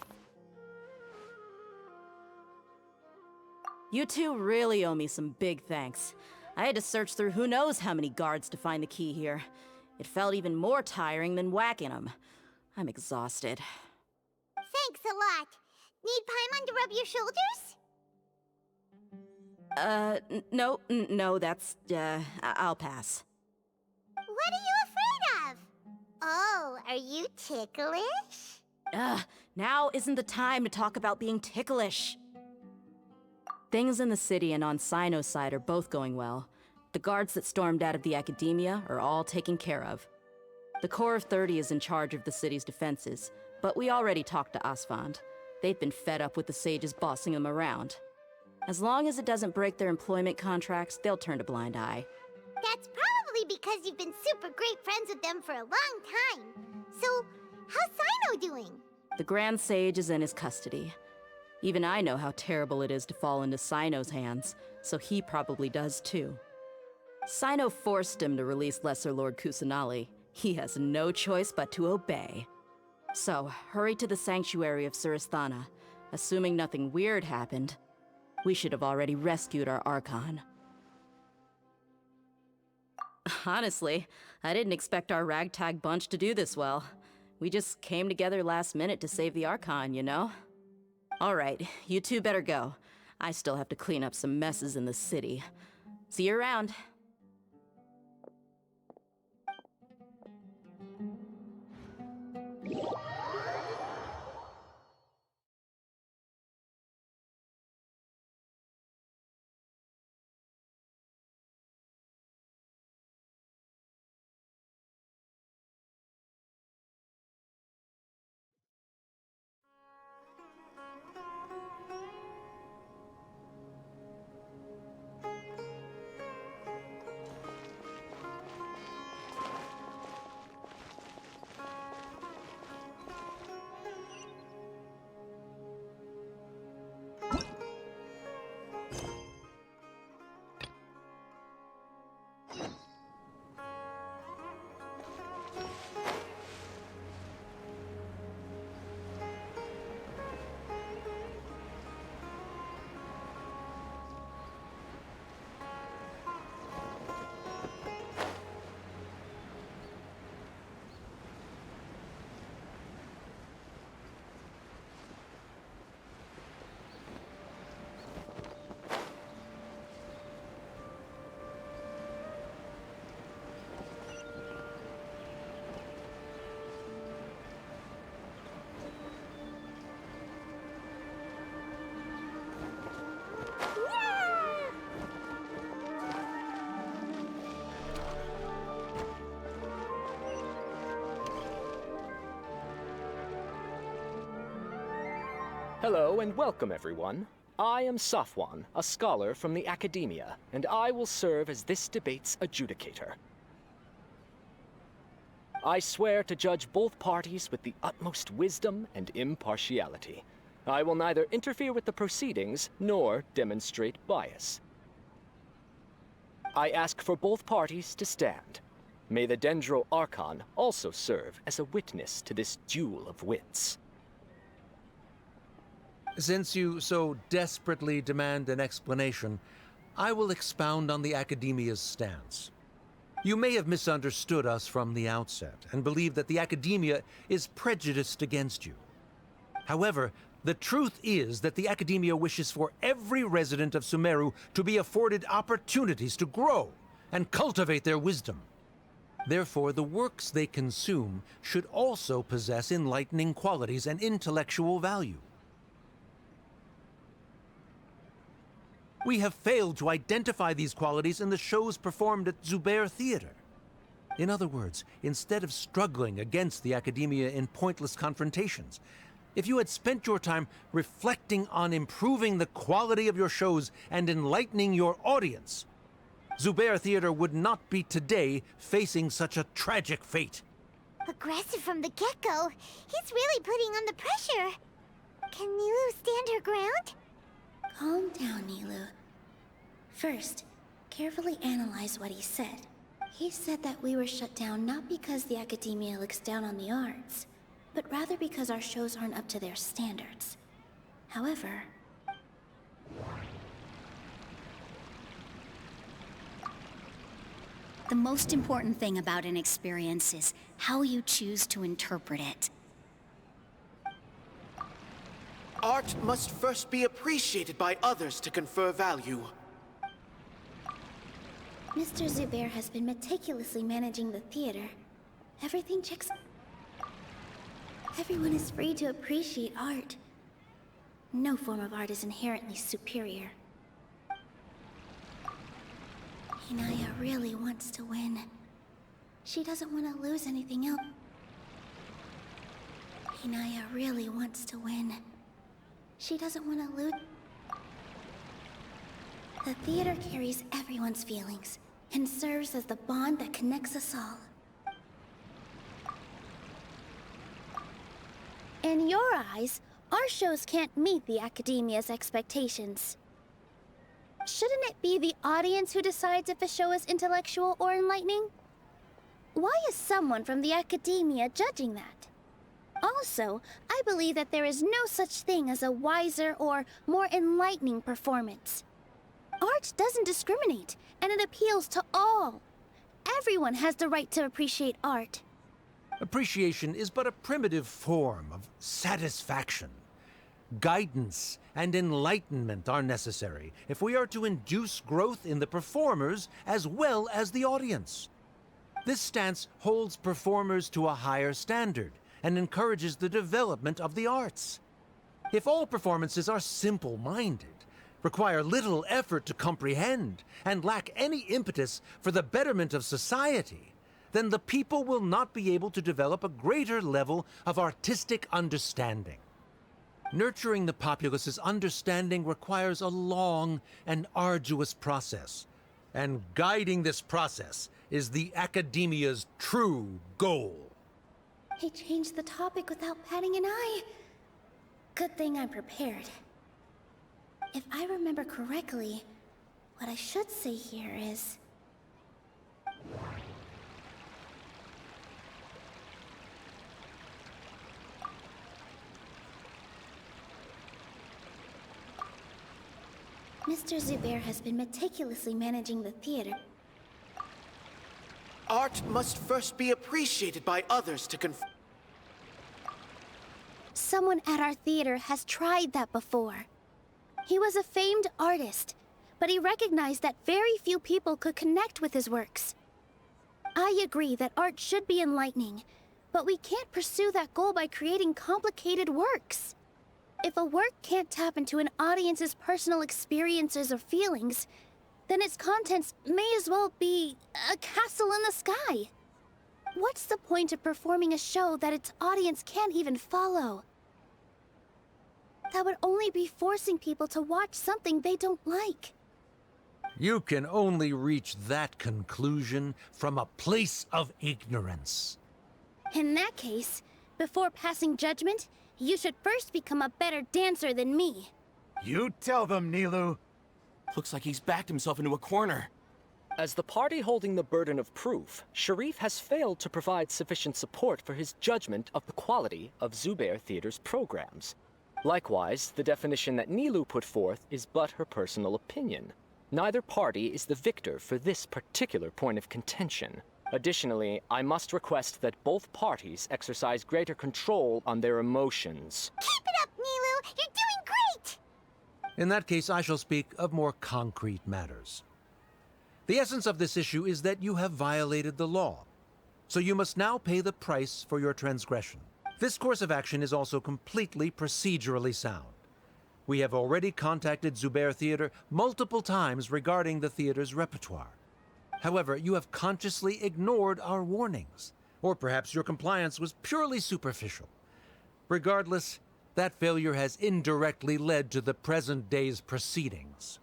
You two really owe me some big thanks. I had to search through who knows how many guards to find the key here. It felt even more tiring than whacking them. I'm exhausted. Thanks a lot. Need Paimon to rub your shoulders? No, that's, I'll pass. What are you afraid of? Oh, are you ticklish? Now isn't the time to talk about being ticklish. Things in the city and on Sino's side are both going well. The guards that stormed out of the Academia are all taken care of. The Corps of 30 is in charge of the city's defenses, but we already talked to Asfand. They've been fed up with the sages bossing them around. As long as it doesn't break their employment contracts, they'll turn a blind eye. That's probably because you've been super great friends with them for a long time. So, how's Sino doing? The Grand Sage is in his custody. Even I know how terrible it is to fall into Sino's hands, so he probably does too. Sino forced him to release Lesser Lord Kusanali. He has no choice but to obey. So, hurry to the sanctuary of Surasthana. Assuming nothing weird happened, we should have already rescued our Archon. Honestly, I didn't expect our ragtag bunch to do this well. We just came together last minute to save the Archon, you know? Alright, you two better go. I still have to clean up some messes in the city. See you around. Hello and welcome, everyone. I am Safwan, a scholar from the Academia, and I will serve as this debate's adjudicator. I swear to judge both parties with the utmost wisdom and impartiality. I will neither interfere with the proceedings nor demonstrate bias. I ask for both parties to stand. May the Dendro Archon also serve as a witness to this duel of wits. Since you so desperately demand an explanation, I will expound on the Academia's stance. You may have misunderstood us from the outset and believe that the Academia is prejudiced against you. However, the truth is that the Academia wishes for every resident of Sumeru to be afforded opportunities to grow and cultivate their wisdom. Therefore, the works they consume should also possess enlightening qualities and intellectual value. We have failed to identify these qualities in the shows performed at Zubair Theater. In other words, instead of struggling against the Academia in pointless confrontations, if you had spent your time reflecting on improving the quality of your shows and enlightening your audience, Zubair Theater would not be today facing such a tragic fate. Aggressive from the get-go. He's really putting on the pressure. Can Nilou stand her ground? Calm down, Nilou. First, carefully analyze what he said. He said that we were shut down not because the Academia looks down on the arts, but rather because our shows aren't up to their standards. However... The most important thing about an experience is how you choose to interpret it. Art must first be appreciated by others to confer value. Mr. Zubair has been meticulously managing the theater. Everything checks... Everyone is free to appreciate art. No form of art is inherently superior. Hinaya really wants to win. She doesn't want to lose anything else. Hinaya really wants to win. She doesn't want to lose. The theater carries everyone's feelings and serves as the bond that connects us all. In your eyes, our shows can't meet the Academia's expectations. Shouldn't it be the audience who decides if a show is intellectual or enlightening? Why is someone from the Academia judging that? Also, I believe that there is no such thing as a wiser or more enlightening performance. Art doesn't discriminate, and it appeals to all. Everyone has the right to appreciate art. Appreciation is but a primitive form of satisfaction. Guidance and enlightenment are necessary if we are to induce growth in the performers as well as the audience. This stance holds performers to a higher standard and encourages the development of the arts. If all performances are simple-minded, require little effort to comprehend, and lack any impetus for the betterment of society, then the people will not be able to develop a greater level of artistic understanding. Nurturing the populace's understanding requires a long and arduous process, and guiding this process is the Academia's true goal. He changed the topic without batting an eye. Good thing I'm prepared. If I remember correctly, what I should say here is... Mr. Zubair has been meticulously managing the theater. Art must first be appreciated by others to Someone at our theater has tried that before. He was a famed artist, but he recognized that very few people could connect with his works. I agree that art should be enlightening, but we can't pursue that goal by creating complicated works. If a work can't tap into an audience's personal experiences or feelings, then its contents may as well be a castle in the sky. What's the point of performing a show that its audience can't even follow? That would only be forcing people to watch something they don't like. You can only reach that conclusion from a place of ignorance. In that case, before passing judgment, you should first become a better dancer than me. You tell them, Nilou. Looks like he's backed himself into a corner. As the party holding the burden of proof, Sharif has failed to provide sufficient support for his judgment of the quality of Zubair Theater's programs. Likewise, the definition that Nilou put forth is but her personal opinion. Neither party is the victor for this particular point of contention. Additionally, I must request that both parties exercise greater control on their emotions. Keep it up, Nilou! You're doing great! In that case, I shall speak of more concrete matters. The essence of this issue is that you have violated the law, so you must now pay the price for your transgression. This course of action is also completely procedurally sound. We have already contacted Zubair Theater multiple times regarding the theater's repertoire. However, you have consciously ignored our warnings, or perhaps your compliance was purely superficial. Regardless, that failure has indirectly led to the present day's proceedings.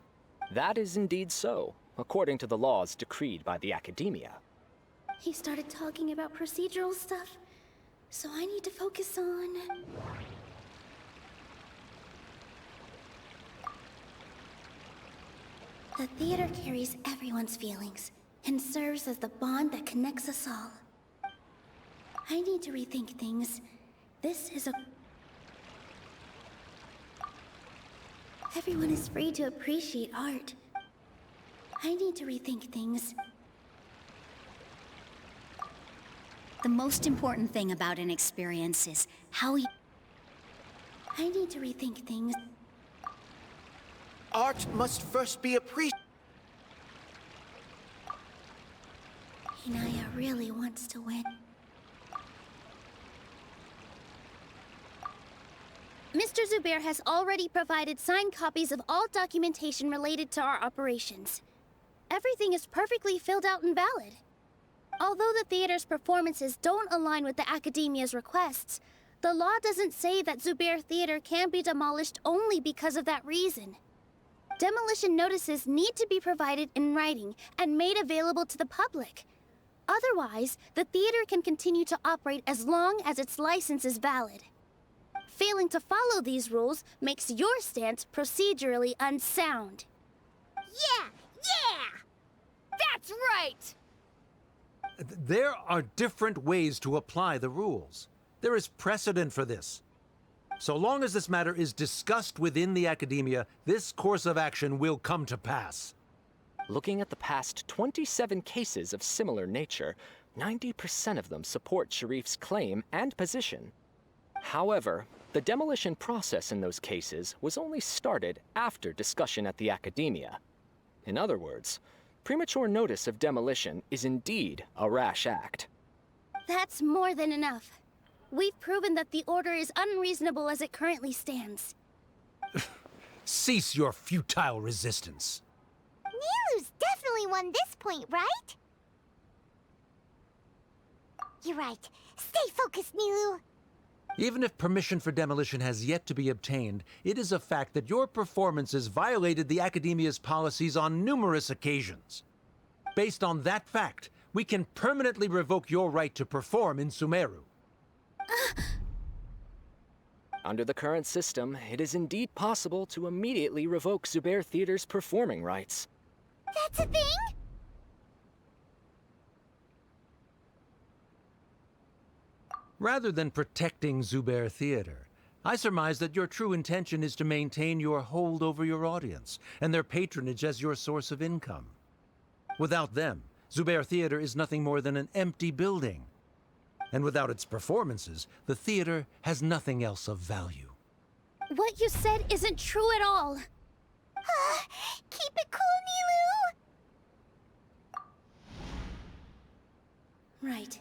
That is indeed so, according to the laws decreed by the Academia. He started talking about procedural stuff, so I need to focus on... The theater carries everyone's feelings and serves as the bond that connects us all. I need to rethink things. This is a... Everyone is free to appreciate art. I need to rethink things. The most important thing about an experience is how you... I need to rethink things. Art must first be appreciated. Inaya really wants to win. Mr. Zubair has already provided signed copies of all documentation related to our operations. Everything is perfectly filled out and valid. Although the theater's performances don't align with the Academia's requests, The law doesn't say that Zubair Theater can be demolished only because of that reason. Demolition notices need to be provided in writing and made available to the public. Otherwise, the theater can continue to operate as long as its license is valid. Failing to follow these rules makes your stance procedurally unsound. Yeah! That's right! There are different ways to apply the rules. There is precedent for this. So long as this matter is discussed within the academia, this course of action will come to pass. Looking at the past 27 cases of similar nature, 90% of them support Sharif's claim and position. However, the demolition process in those cases was only started after discussion at the academia. In other words, premature notice of demolition is indeed a rash act. That's more than enough. We've proven that the order is unreasonable as it currently stands. Cease your futile resistance. Nilou'S definitely won this point, right? You're right. Stay focused, Nilou. Even if permission for demolition has yet to be obtained, it is a fact that your performances violated the Academia's policies on numerous occasions. Based on that fact, we can permanently revoke your right to perform in Sumeru. Under the current system, it is indeed possible to immediately revoke Zubair Theater's performing rights. That's a thing? Rather than protecting Zubair Theater, I surmise that your true intention is to maintain your hold over your audience and their patronage as your source of income. Without them, Zubair Theater is nothing more than an empty building. And without its performances, the theater has nothing else of value. What you said isn't true at all. Keep it cool, Nilou! Right.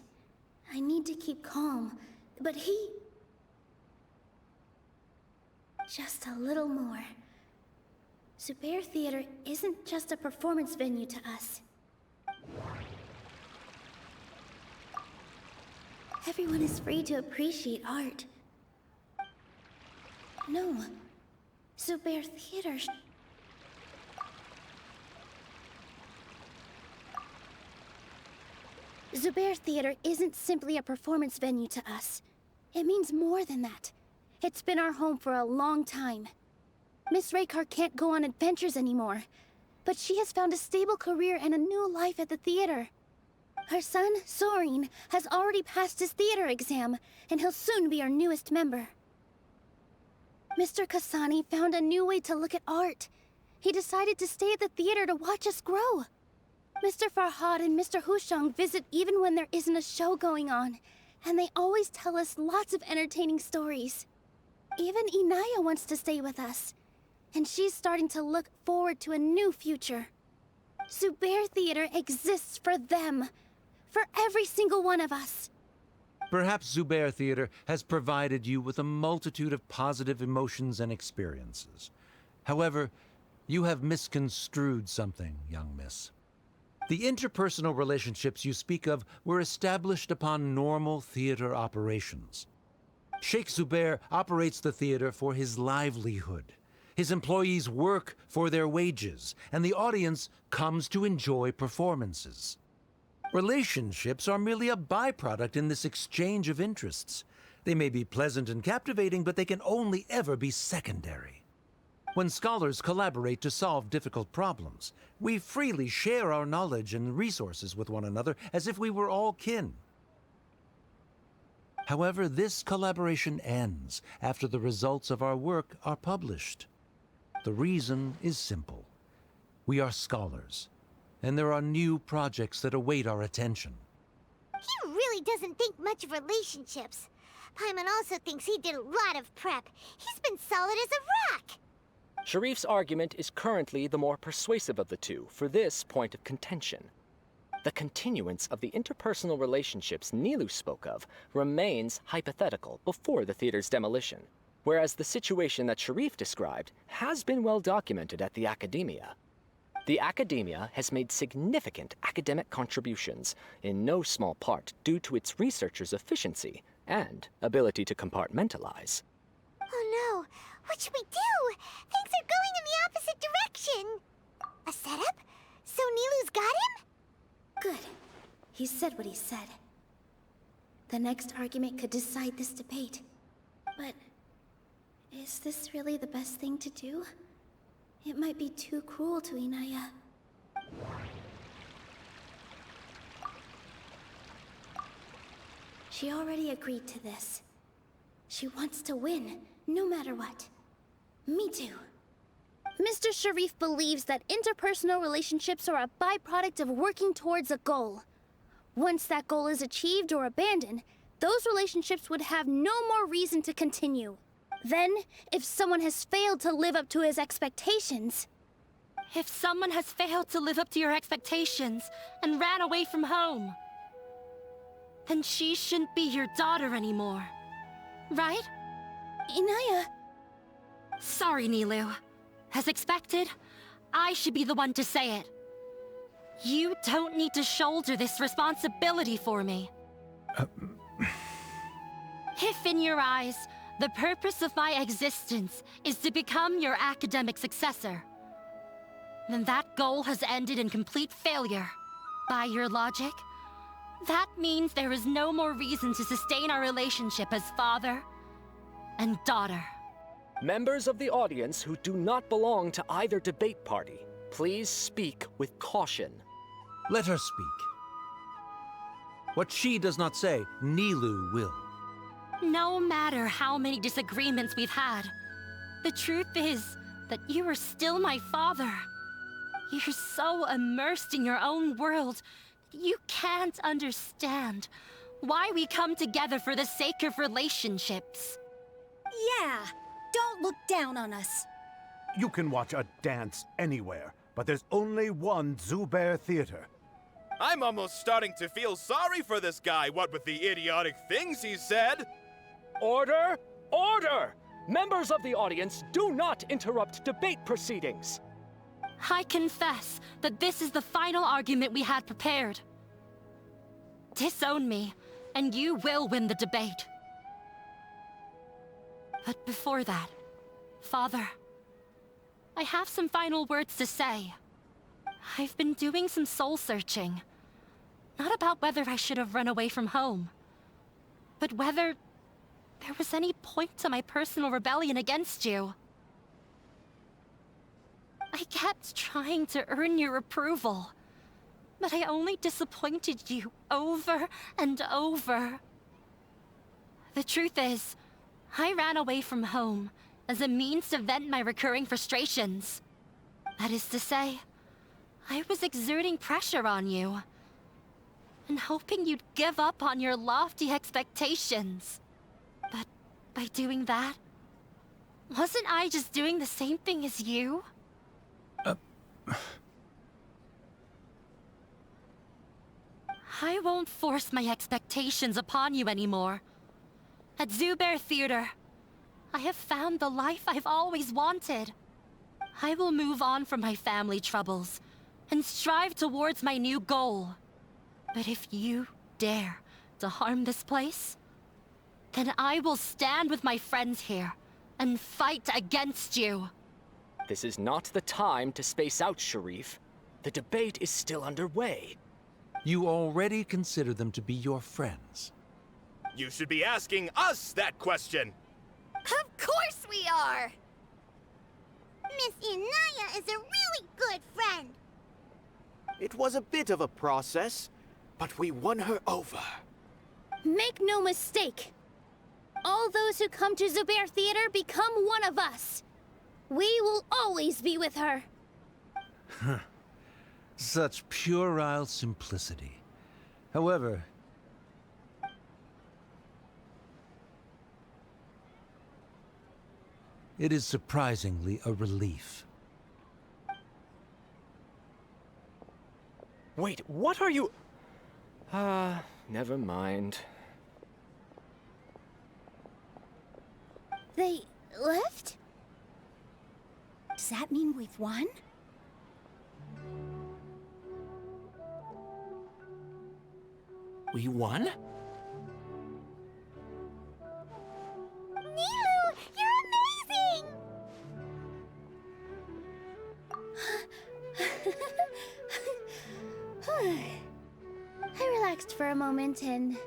I need to keep calm, but he... Just a little more. Zubair Theater isn't just a performance venue to us. Everyone is free to appreciate art. No. Zubair Theater... Zubair Theater isn't simply a performance venue to us. It means more than that. It's been our home for a long time. Miss Raykar can't go on adventures anymore, but she has found a stable career and a new life at the theater. Her son, Sorin, has already passed his theater exam, and he'll soon be our newest member. Mr. Kasani found a new way to look at art. He decided to stay at the theater to watch us grow. Mr. Farhad and Mr. Hushang visit even when there isn't a show going on, and they always tell us lots of entertaining stories. Even Inaya wants to stay with us, and she's starting to look forward to a new future. Zubair Theater exists for them, for every single one of us. Perhaps Zubair Theater has provided you with a multitude of positive emotions and experiences. However, you have misconstrued something, young miss. The interpersonal relationships you speak of were established upon normal theater operations. Sheikh Zubair operates the theater for his livelihood. His employees work for their wages, and the audience comes to enjoy performances. Relationships are merely a byproduct in this exchange of interests. They may be pleasant and captivating, but they can only ever be secondary. When scholars collaborate to solve difficult problems, we freely share our knowledge and resources with one another as if we were all kin. However, this collaboration ends after the results of our work are published. The reason is simple. We are scholars, and there are new projects that await our attention. He really doesn't think much of relationships. Paimon also thinks he did a lot of prep. He's been solid as a rock. Sharif's argument is currently the more persuasive of the two for this point of contention. The continuance of the interpersonal relationships Nilou spoke of remains hypothetical before the theater's demolition, whereas the situation that Sharif described has been well documented at the academia. The academia has made significant academic contributions, in no small part due to its researchers' efficiency and ability to compartmentalize. Oh no, what should we do? Things are going in the opposite direction. A setup? So Nilou'S got him? Good. He said what he said. The next argument could decide this debate. But is this really the best thing to do? It might be too cruel to Inaya. She already agreed to this. She wants to win, no matter what. Me too. Mr. Sharif believes that interpersonal relationships are a byproduct of working towards a goal. Once that goal is achieved or abandoned, those relationships would have no more reason to continue. Then, if someone has failed to live up to his expectations... If someone has failed to live up to your expectations and ran away from home, then she shouldn't be your daughter anymore. Right? Inaya... Sorry, Nilou. As expected, I should be the one to say it. You don't need to shoulder this responsibility for me. If in your eyes, the purpose of my existence is to become your academic successor, then that goal has ended in complete failure. By your logic, that means there is no more reason to sustain our relationship as father and daughter. Members of the audience who do not belong to either debate party, please speak with caution. Let her speak. What she does not say, Nilou will. No matter how many disagreements we've had, the truth is that you are still my father. You're so immersed in your own world that you can't understand why we come together for the sake of relationships. Yeah, don't look down on us. You can watch a dance anywhere, but there's only one Zubair Theater. I'm almost starting to feel sorry for this guy, what with the idiotic things he said. Order! Order! Members of the audience, do not interrupt debate proceedings. I confess that this is the final argument we had prepared. Disown me, and you will win the debate. But before that, Father, I have some final words to say. I've been doing some soul-searching. Not about whether I should have run away from home, but whether there was any point to my personal rebellion against you. I kept trying to earn your approval, but I only disappointed you over and over. The truth is, I ran away from home as a means to vent my recurring frustrations. That is to say, I was exerting pressure on you, and hoping you'd give up on your lofty expectations. But by doing that, wasn't I just doing the same thing as you? I won't force my expectations upon you anymore. At Zubair Theater, I have found the life I've always wanted. I will move on from my family troubles and strive towards my new goal. But if you dare to harm this place, then I will stand with my friends here and fight against you. This is not the time to space out, Sharif. The debate is still underway. You already consider them to be your friends. You should be asking us that question. Of course we are! Miss Inaya is a really good friend. It was a bit of a process, but we won her over. Make no mistake. All those who come to Zubair Theater become one of us. We will always be with her. Such puerile simplicity. However, it is surprisingly a relief. Wait, what are you... never mind. They left? Does that mean we've won? We won? I relaxed for a moment and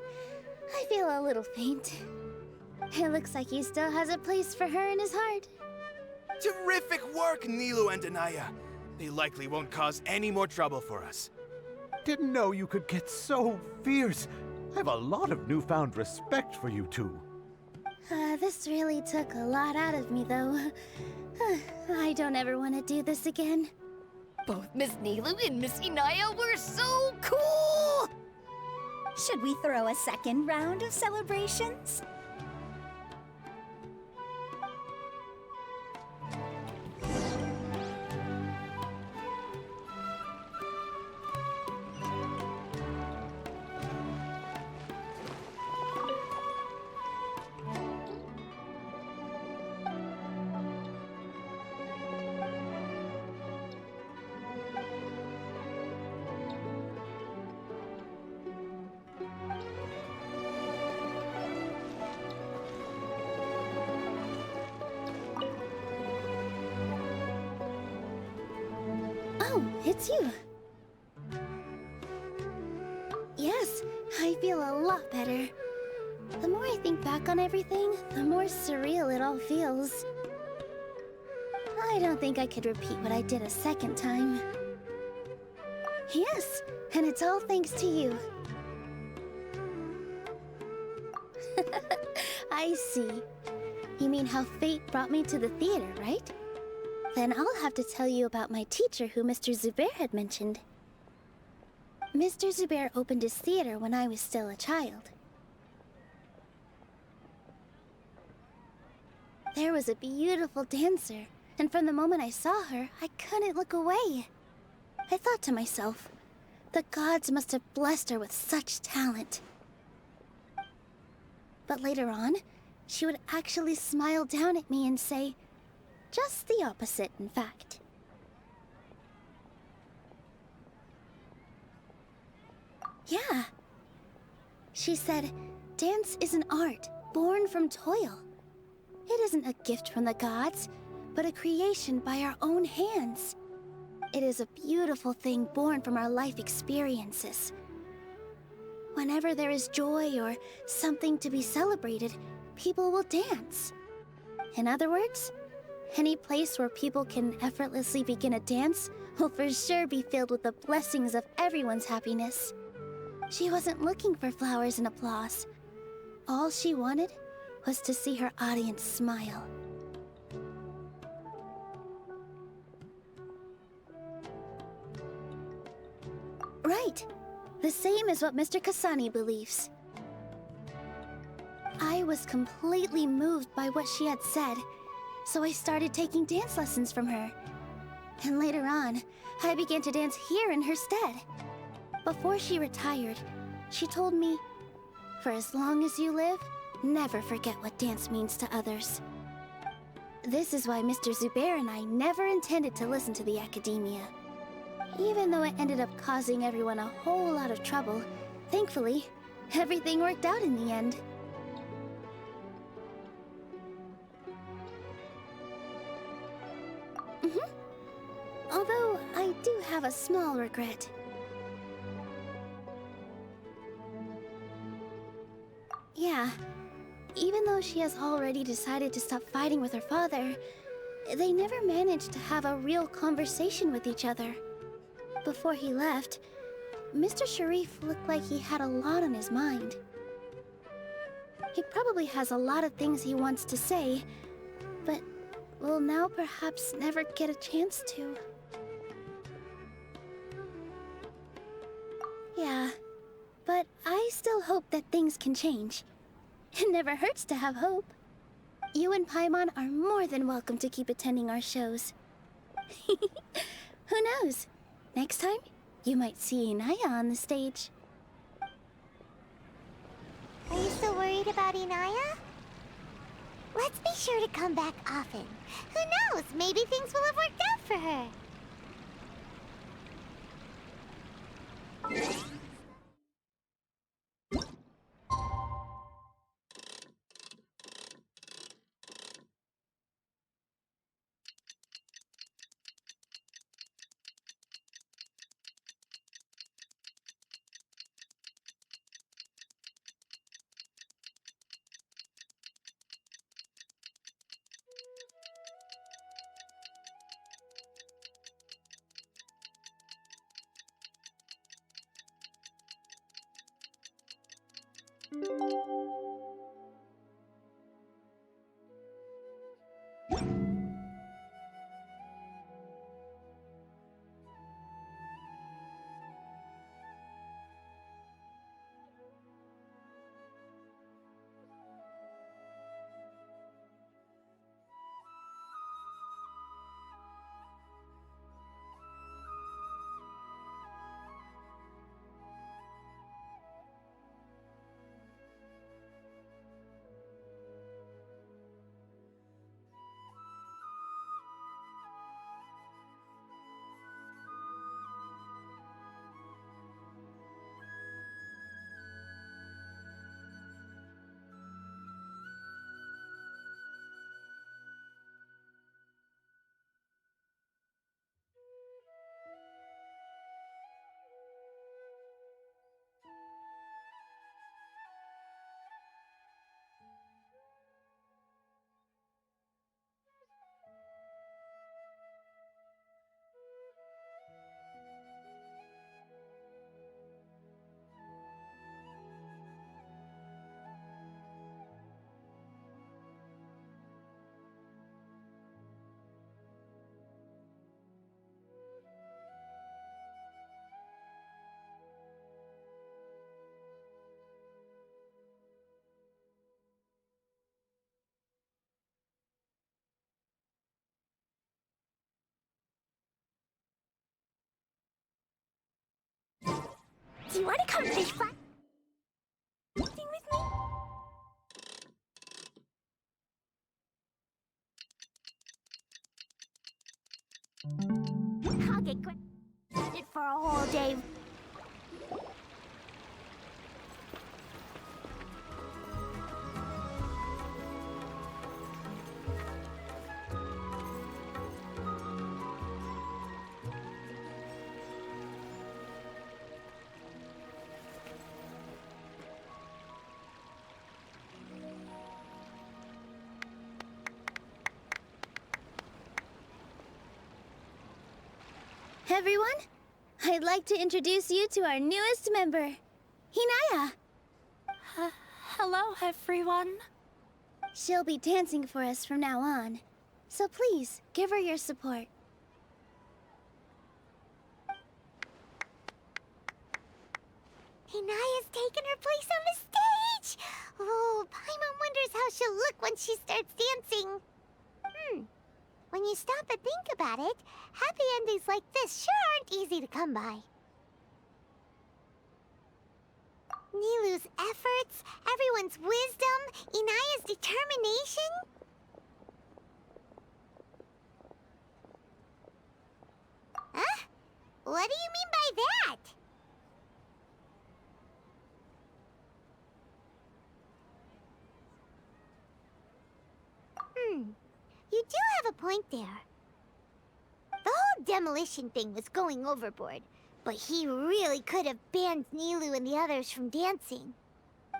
I feel a little faint. It looks like he still has a place for her in his heart. Terrific work, Nilou and Anaya. They likely won't cause any more trouble for us. Didn't know you could get so fierce. I have a lot of newfound respect for you two. This really took a lot out of me, though. I don't ever want to do this again. Both Miss Nilou and Miss Inaya were so cool! Should we throw a second round of celebrations? Oh, it's you. Yes, I feel a lot better. The more I think back on everything, the more surreal it all feels. I don't think I could repeat what I did a second time. Yes, and it's all thanks to you. I see. You mean how fate brought me to the theater, right? Then I'll have to tell you about my teacher who Mr. Zubair had mentioned. Mr. Zubair opened his theater when I was still a child. There was a beautiful dancer, and from the moment I saw her, I couldn't look away. I thought to myself, the gods must have blessed her with such talent. But later on, she would actually smile down at me and say, just the opposite, in fact. Yeah. She said, dance is an art born from toil. It isn't a gift from the gods, but a creation by our own hands. It is a beautiful thing born from our life experiences. Whenever there is joy or something to be celebrated, people will dance. In other words, any place where people can effortlessly begin a dance will for sure be filled with the blessings of everyone's happiness. She wasn't looking for flowers and applause. All she wanted was to see her audience smile. Right. The same as what Mr. Kasani believes. I was completely moved by what she had said, so I started taking dance lessons from her. And later on, I began to dance here in her stead. Before she retired, she told me, for as long as you live, never forget what dance means to others. This is why Mr. Zubair and I never intended to listen to the academia. Even though it ended up causing everyone a whole lot of trouble, thankfully, everything worked out in the end. Although, I do have a small regret. Yeah, even though she has already decided to stop fighting with her father, they never managed to have a real conversation with each other. Before he left, Mr. Sharif looked like he had a lot on his mind. He probably has a lot of things he wants to say, but will now perhaps never get a chance to. Yeah, but I still hope that things can change. It never hurts to have hope. You and Paimon are more than welcome to keep attending our shows. Who knows? Next time, you might see Inaya on the stage. Are you still worried about Inaya? Let's be sure to come back often. Who knows? Maybe things will have worked out for her. you want to come fish fry with me? I'll get grounded for a whole day. Everyone, I'd like to introduce you to our newest member, Hinaya. Hello, everyone. She'll be dancing for us from now on, so please give her your support. Hinaya's taken her place on the stage! Oh, Paimon wonders how she'll look when she starts dancing. When you stop and think about it, happy endings like this sure aren't easy to come by. Nilou'S efforts, everyone's wisdom, Inaya's determination. Huh? What do you mean by that? You do have a point there. The whole demolition thing was going overboard, but he really could have banned Nilou and the others from dancing.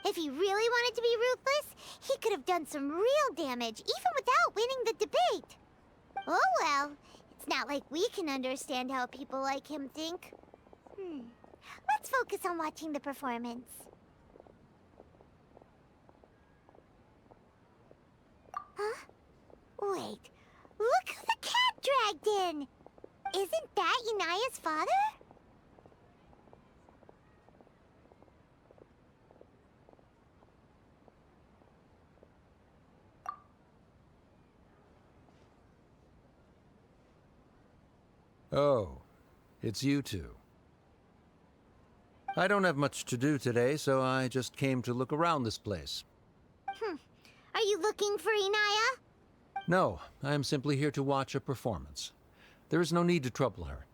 If he really wanted to be ruthless, he could have done some real damage, even without winning the debate. Oh well, it's not like we can understand how people like him think. Let's focus on watching the performance. Huh? Wait, look who the cat dragged in! Isn't that Inaya's father? Oh, it's you two. I don't have much to do today, so I just came to look around this place. Are you looking for Inaya? No, I am simply here to watch a performance. There is no need to trouble her.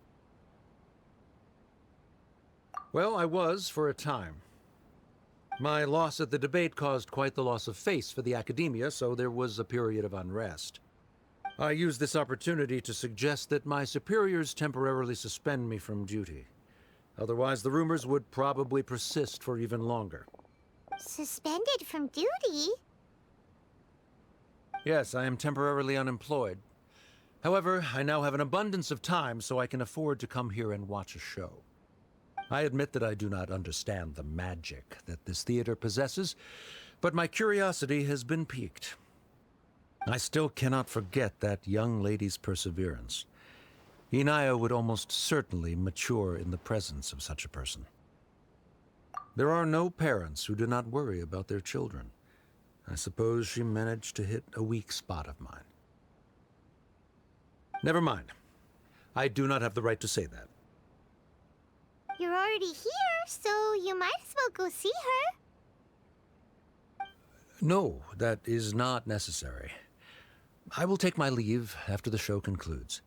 Well, I was for a time. My loss at the debate caused quite the loss of face for the academia, so there was a period of unrest. I used this opportunity to suggest that my superiors temporarily suspend me from duty. Otherwise, the rumors would probably persist for even longer. Suspended from duty? Yes, I am temporarily unemployed. However, I now have an abundance of time, so I can afford to come here and watch a show. I admit that I do not understand the magic that this theater possesses, but my curiosity has been piqued. I still cannot forget that young lady's perseverance. Inaya would almost certainly mature in the presence of such a person. There are no parents who do not worry about their children. I suppose she managed to hit a weak spot of mine. Never mind. I do not have the right to say that. You're already here, so you might as well go see her. No, that is not necessary. I will take my leave after the show concludes.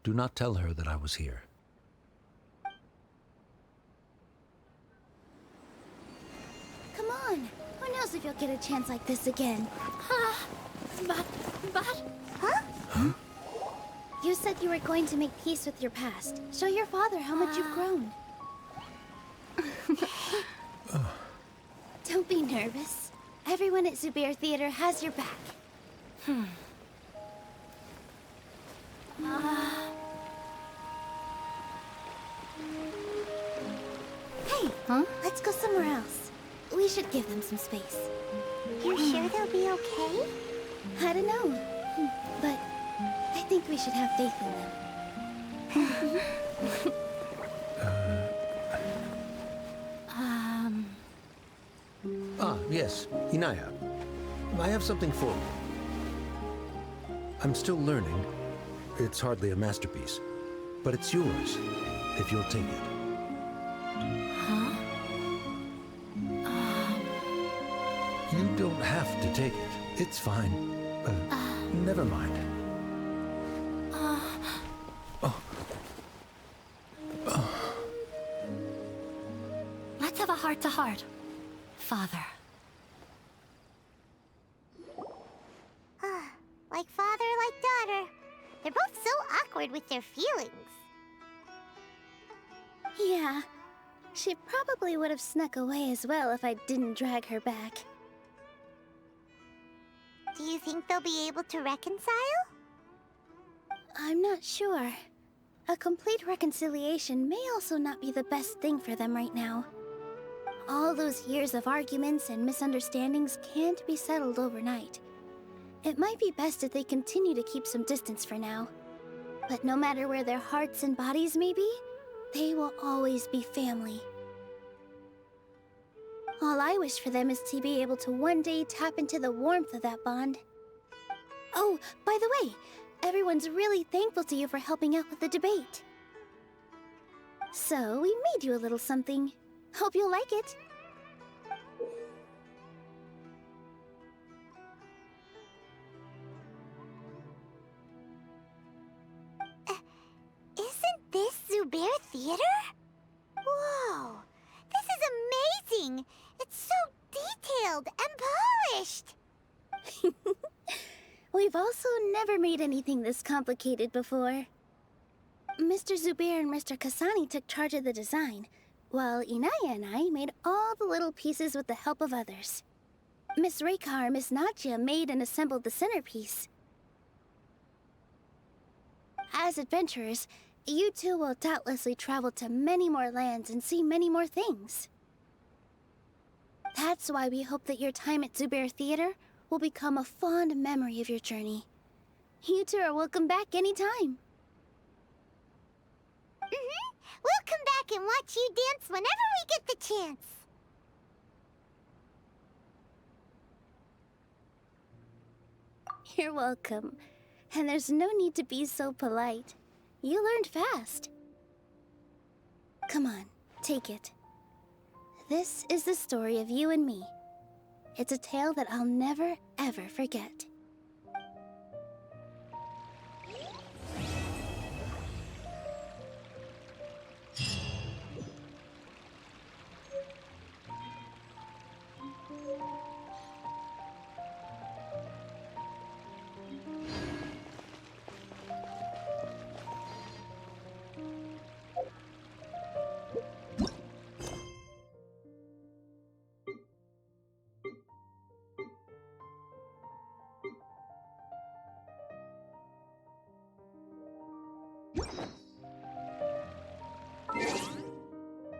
Do not tell her that I was here. Come on. Who knows if you'll get a chance like this again? But... Huh? You said you were going to make peace with your past. Show your father how much you've grown. Don't be nervous. Everyone at Zubair Theater has your back. Hey, let's go somewhere else. We should give them some space. You're sure they'll be okay? I don't know, but I think we should have faith in them. Yes, Inaya. I have something for you. I'm still learning. It's hardly a masterpiece, but it's yours. if you'll take it. Huh? You don't have to take it. It's fine. Never mind. Let's have a heart-to-heart, Father. Like father, like daughter. They're both so awkward with their feelings. Yeah. She probably would have snuck away as well if I didn't drag her back. Do you think they'll be able to reconcile? I'm not sure. A complete reconciliation may also not be the best thing for them right now. All those years of arguments and misunderstandings can't be settled overnight. It might be best if they continue to keep some distance for now. But no matter where their hearts and bodies may be, they will always be family. All I wish for them is to be able to one day tap into the warmth of that bond. Oh, by the way, everyone's really thankful to you for helping out with the debate. So, we made you a little something. Hope you'll like it. Isn't this Zubair Theater? Whoa! This is amazing! It's so detailed and polished! We've also never made anything this complicated before. Mr. Zubair and Mr. Kasani took charge of the design, while Inaya and I made all the little pieces with the help of others. Miss Reika or Miss Nadja made and assembled the centerpiece. As adventurers, you two will doubtlessly travel to many more lands and see many more things. That's why we hope that your time at Zubair Theater will become a fond memory of your journey. You two are welcome back anytime. We'll come back and watch you dance whenever we get the chance. You're welcome. And there's no need to be so polite. You learned fast. Come on, take it. This is the story of you and me. It's a tale that I'll never, ever forget. You